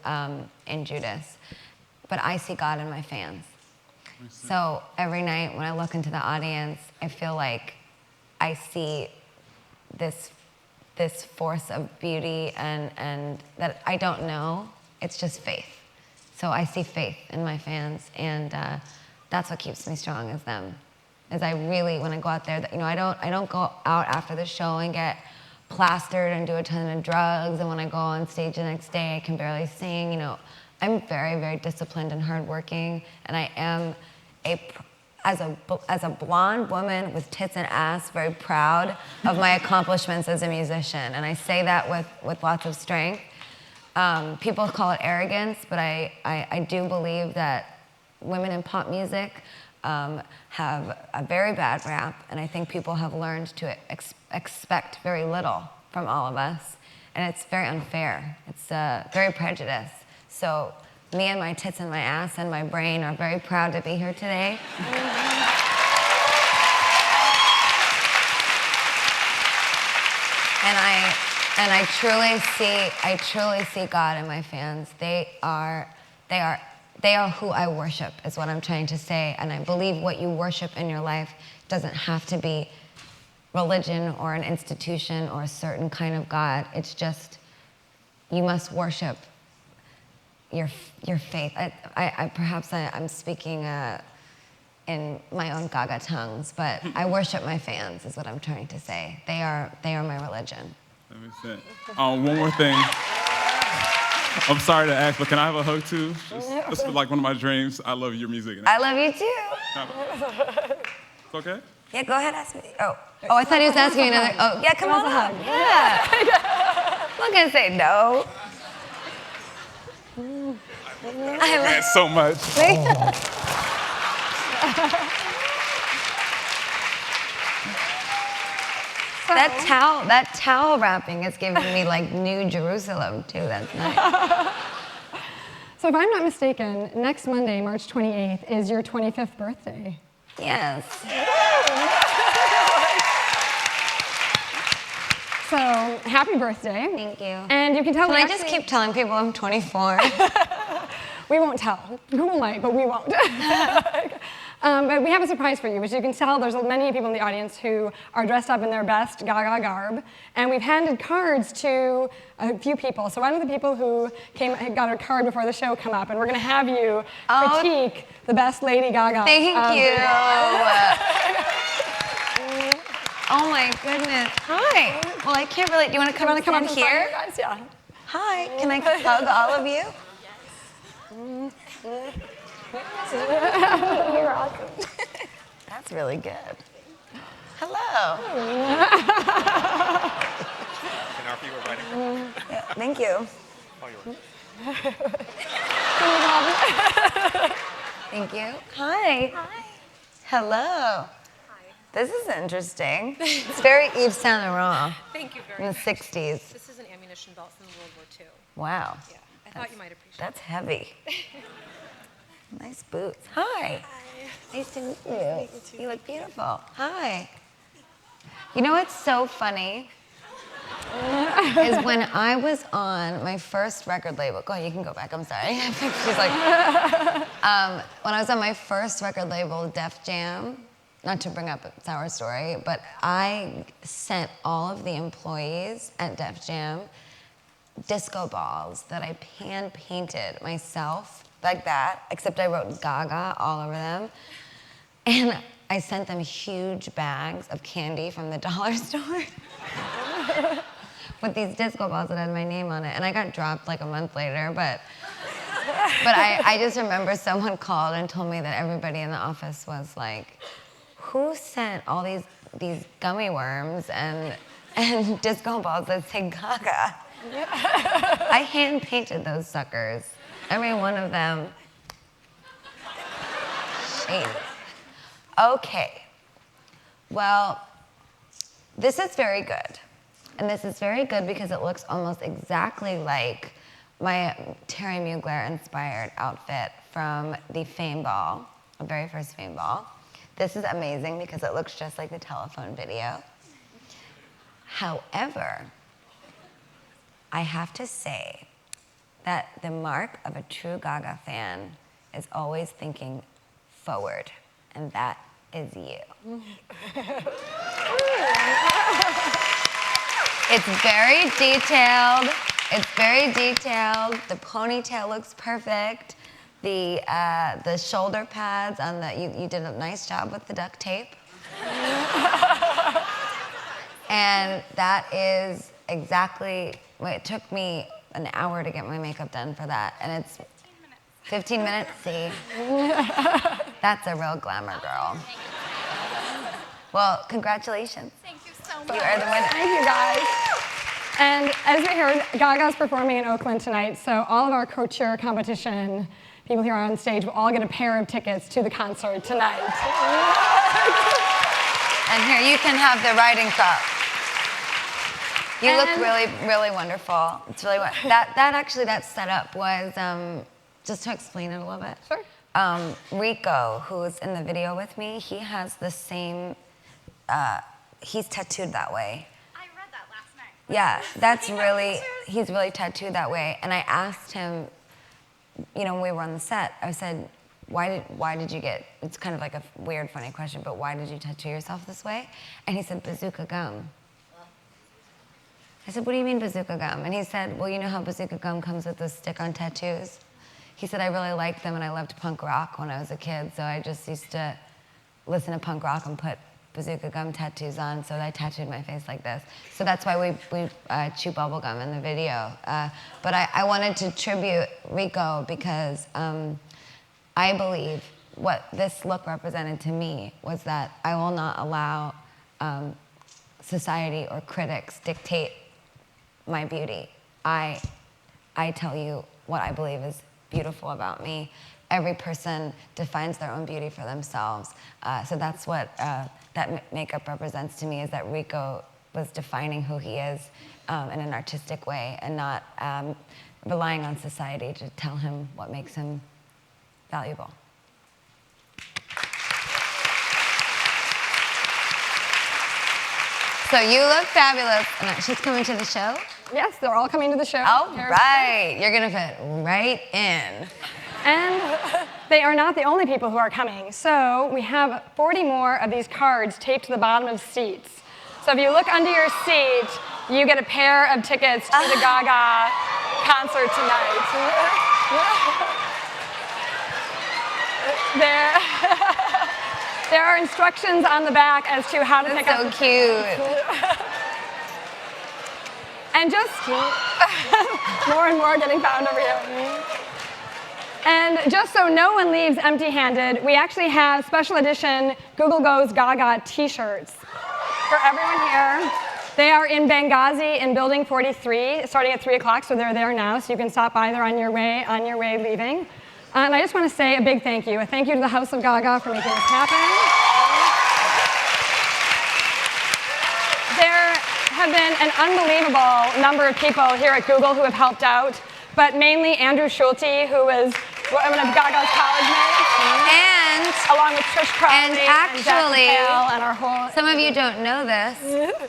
Judas. But I see God in my fans. So every night when I look into the audience, I feel like I see this force of beauty and that I don't know. It's just faith. So I see faith in my fans, and that's what keeps me strong as them. As I really, when I go out there, I don't go out after the show and get plastered and do a ton of drugs. And when I go on stage the next day, I can barely sing. I'm very, very disciplined and hardworking, and I am as a blonde woman with tits and ass, very proud of my accomplishments as a musician. And I say that with lots of strength. People call it arrogance, but I do believe that women in pop music have a very bad rap, and I think people have learned to expect very little from all of us, and it's very unfair. It's very prejudiced. So me and my tits and my ass and my brain are very proud to be here today. And I truly see God in my fans. They are who I worship, is what I'm trying to say. And I believe what you worship in your life doesn't have to be religion or an institution or a certain kind of God. It's just, you must worship your faith. Perhaps I'm speaking in my own Gaga tongues, but I worship my fans, is what I'm trying to say. They are my religion. That makes sense. One more thing. I'm sorry to ask, but can I have a hug too? This is like one of my dreams. I love your music. I love you too. It's okay? Yeah, go ahead, ask me. Oh, I thought he was asking me another. Oh, yeah, come on. Hug. Yeah. I'm not gonna say no. I love so much. That towel wrapping is giving me like New Jerusalem too. That's nice. So if I'm not mistaken, next Monday, March 28th, is your 25th birthday. Yes. So happy birthday. Thank you. And you can tell. Can I just keep telling people I'm 24? We won't tell. Google might, but we won't. But we have a surprise for you. As you can tell, there's many people in the audience who are dressed up in their best Gaga garb. And we've handed cards to a few people. So one of the people who got a card before the show come up, and we're going to have you critique the best Lady Gaga. Thank you. Oh my goodness. Hi. Well, I can't really. Do you want to come on here? Guys? Yeah. Hi. Can I hug all of you? You're awesome. That's really good. Hello. Yeah, thank you. Thank you. Hi. Hi. Hello. Hi. This is interesting. It's very Yves Saint Laurent. Thank you very much. In the 60s. This is an ammunition belt from World War II. Wow. Yeah, I thought you might appreciate That's heavy. Nice boots. Hi. Hi. Nice to meet you. You look beautiful. Hi. You know what's so funny? Is when I was on my first record label. Go ahead, you can go back. I'm sorry. She's like. When I was on my first record label, Def Jam, not to bring up a sour story, but I sent all of the employees at Def Jam disco balls that I hand-painted myself, like that, except I wrote Gaga all over them. And I sent them huge bags of candy from the dollar store with these disco balls that had my name on it. And I got dropped like a month later, but I just remember someone called and told me that everybody in the office was like, who sent all these gummy worms and disco balls that say Gaga? I hand-painted those suckers. Every one of them. Shady. Okay. Well, this is very good. And this is very good because it looks almost exactly like my Terry Mugler-inspired outfit from the Fame Ball, the very first Fame Ball. This is amazing because it looks just like the telephone video. However, I have to say that the mark of a true Gaga fan is always thinking forward, and that is you. It's very detailed. It's very detailed. The ponytail looks perfect. The shoulder pads on the, you did a nice job with the duct tape. And that is exactly, it took me an hour to get my makeup done for that. And it's 15 minutes, see? That's a real glamour girl. Well, congratulations. Thank you so much. You are the winner. Thank you, guys. And as we heard, Gaga's performing in Oakland tonight, so all of our couture competition people here on stage will all get a pair of tickets to the concert tonight. And here, you can have the riding crop. You look really, really wonderful. It's really that setup was just to explain it a little bit. Sure. Rico, who's in the video with me, he has the same. He's tattooed that way. I read that last night. Yeah, he's really tattooed that way. And I asked him, you know, when we were on the set, I said, why did you get? It's kind of like a weird, funny question, but why did you tattoo yourself this way? And he said, bazooka gum. I said, what do you mean bazooka gum? And he said, well, you know how bazooka gum comes with those stick-on tattoos? He said, I really liked them and I loved punk rock when I was a kid, so I just used to listen to punk rock and put bazooka gum tattoos on, so I tattooed my face like this. So that's why we chew bubble gum in the video. But I wanted to tribute Rico because I believe what this look represented to me was that I will not allow society or critics dictate my beauty. I tell you what I believe is beautiful about me. Every person defines their own beauty for themselves. So that's what that makeup represents to me, is that Rico was defining who he is in an artistic way and not relying on society to tell him what makes him valuable. So you look fabulous. She's coming to the show? Yes, they're all coming to the show. All right. You're going to fit right in. And they are not the only people who are coming. So we have 40 more of these cards taped to the bottom of seats. So if you look under your seat, you get a pair of tickets to the Gaga concert tonight. There are instructions on the back as to how to pick up. So cute. And just more and more getting found over here. And just so no one leaves empty-handed, we actually have special edition Google Goes Gaga t-shirts for everyone here. They are in Benghazi in Building 43, starting at 3 o'clock, so they're there now, so you can stop by there on your way leaving. And I just want to say a big thank you. A thank you to the House of Gaga for making this happen. There have been an unbelievable number of people here at Google who have helped out, but mainly Andrew Schulte, who was one of Gaga's college mates, and along with Trish Crowley and actually, and our whole. Some of you don't know this,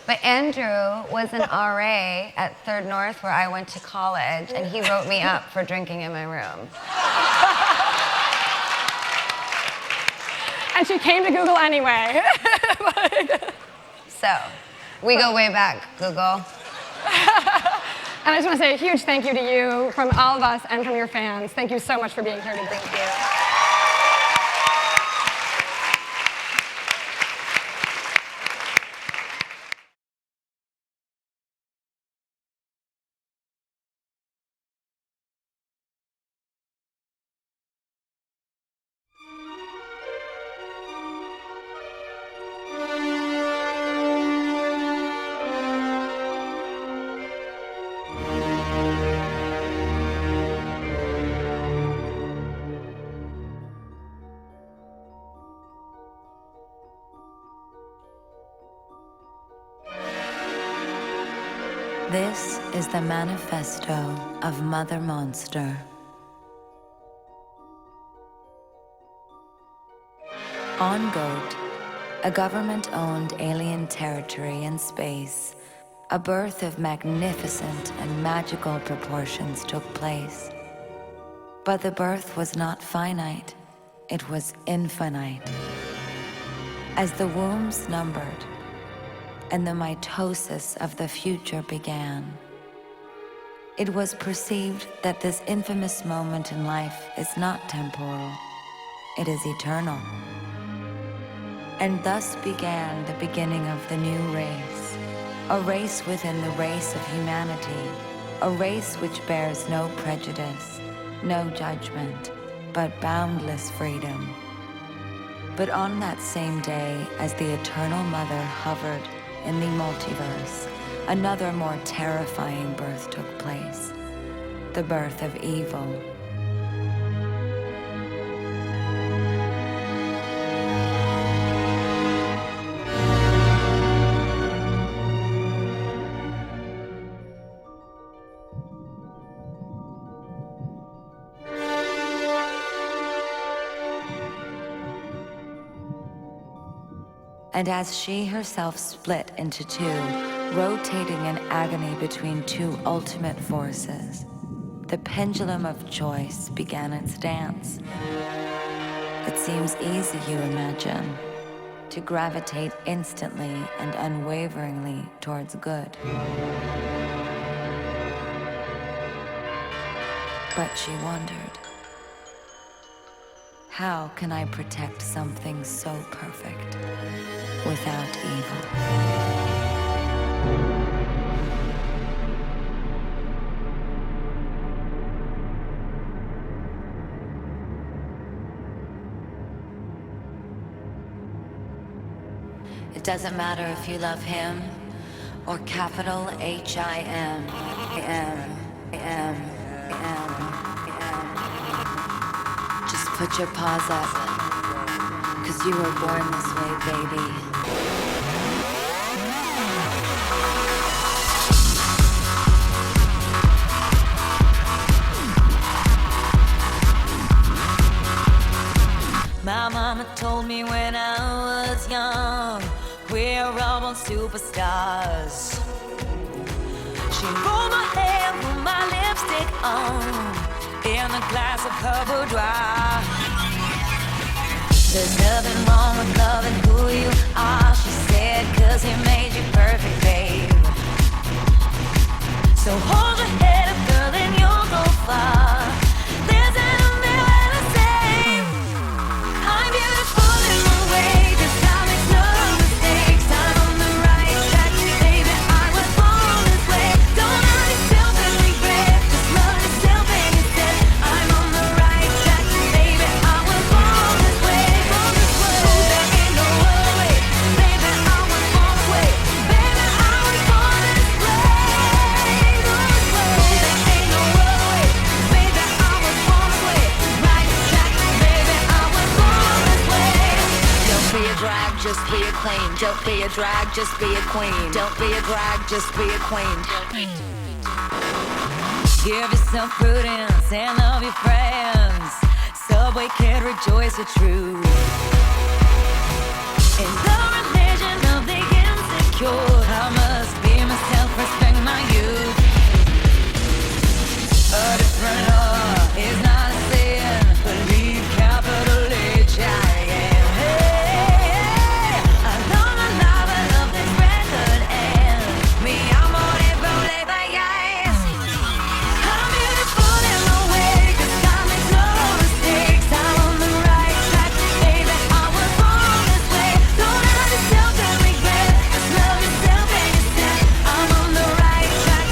but Andrew was an RA at 3rd North where I went to college, and he wrote me up for drinking in my room. And she came to Google anyway. So, we go way back, Google. And I just want to say a huge thank you to you from all of us and from your fans. Thank you so much for being here today. Thank you. This is the Manifesto of Mother Monster. On Goat, a government-owned alien territory in space, a birth of magnificent and magical proportions took place. But the birth was not finite, it was infinite. As the wombs numbered and the mitosis of the future began, it was perceived that this infamous moment in life is not temporal, it is eternal. And thus began the beginning of the new race, a race within the race of humanity, a race which bears no prejudice, no judgment, but boundless freedom. But on that same day, as the Eternal Mother hovered in the multiverse, another more terrifying birth took place, the birth of evil. And as she herself split into two, rotating in agony between two ultimate forces, the pendulum of choice began its dance. It seems easy, you imagine, to gravitate instantly and unwaveringly towards good. But she wondered, how can I protect something so perfect without evil? It doesn't matter if you love him or capital H-I-M. Just put your paws up, 'cause you were born this way, baby. My mama told me when I was young, we're all born superstars. She rolled my hair, put my lipstick on, in a glass of her boudoir. There's nothing wrong with loving who you are, she said, 'cause he made you perfect, babe. So hold your head up, girl, and you'll go far. Listen to me when I say I'm beautiful in my way, 'cause I make no mistakes. I'm on the right track, baby, I was born this way. Don't hurt yourself and regret, just love yourself and instead. I'm on the right track, baby, I was born this way, born this way. Oh, there ain't no other way, baby, I was born this way. Baby, I was born this way, born this way. Oh, there ain't no other way, baby, I was born this way. Right track, baby, I was born this way. Don't be a drag, just be a queen. Don't be a drag, just be a queen. Don't be a drag, just be a queen. Give yourself prudence and love your friends. Subway kid, rejoice the truth. In the religion of the insecure, I must be myself, respect my youth. A different heart is not a sin. Believe capital H-I-M. Hey, I love my life, I love this record, and me, I'm on it, rolling by eyes. I'm beautiful in my way, 'cause I make no mistakes. I'm on the right track, baby, I was born this way. Don't hurt yourself and regret, just love yourself and instead. I'm on the right track,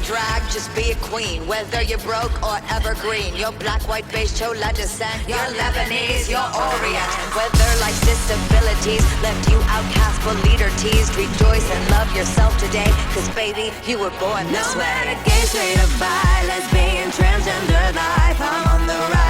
drag, just be a queen. Whether you're broke or evergreen, you're black, white, beige, chola descent, you're Lebanese, you're Orient. Whether life's disabilities left you outcast but leader teased, rejoice and love yourself today, cause baby, you were born this way. No matter gay, straight or bi, lesbian, transgender life, I'm on the rise.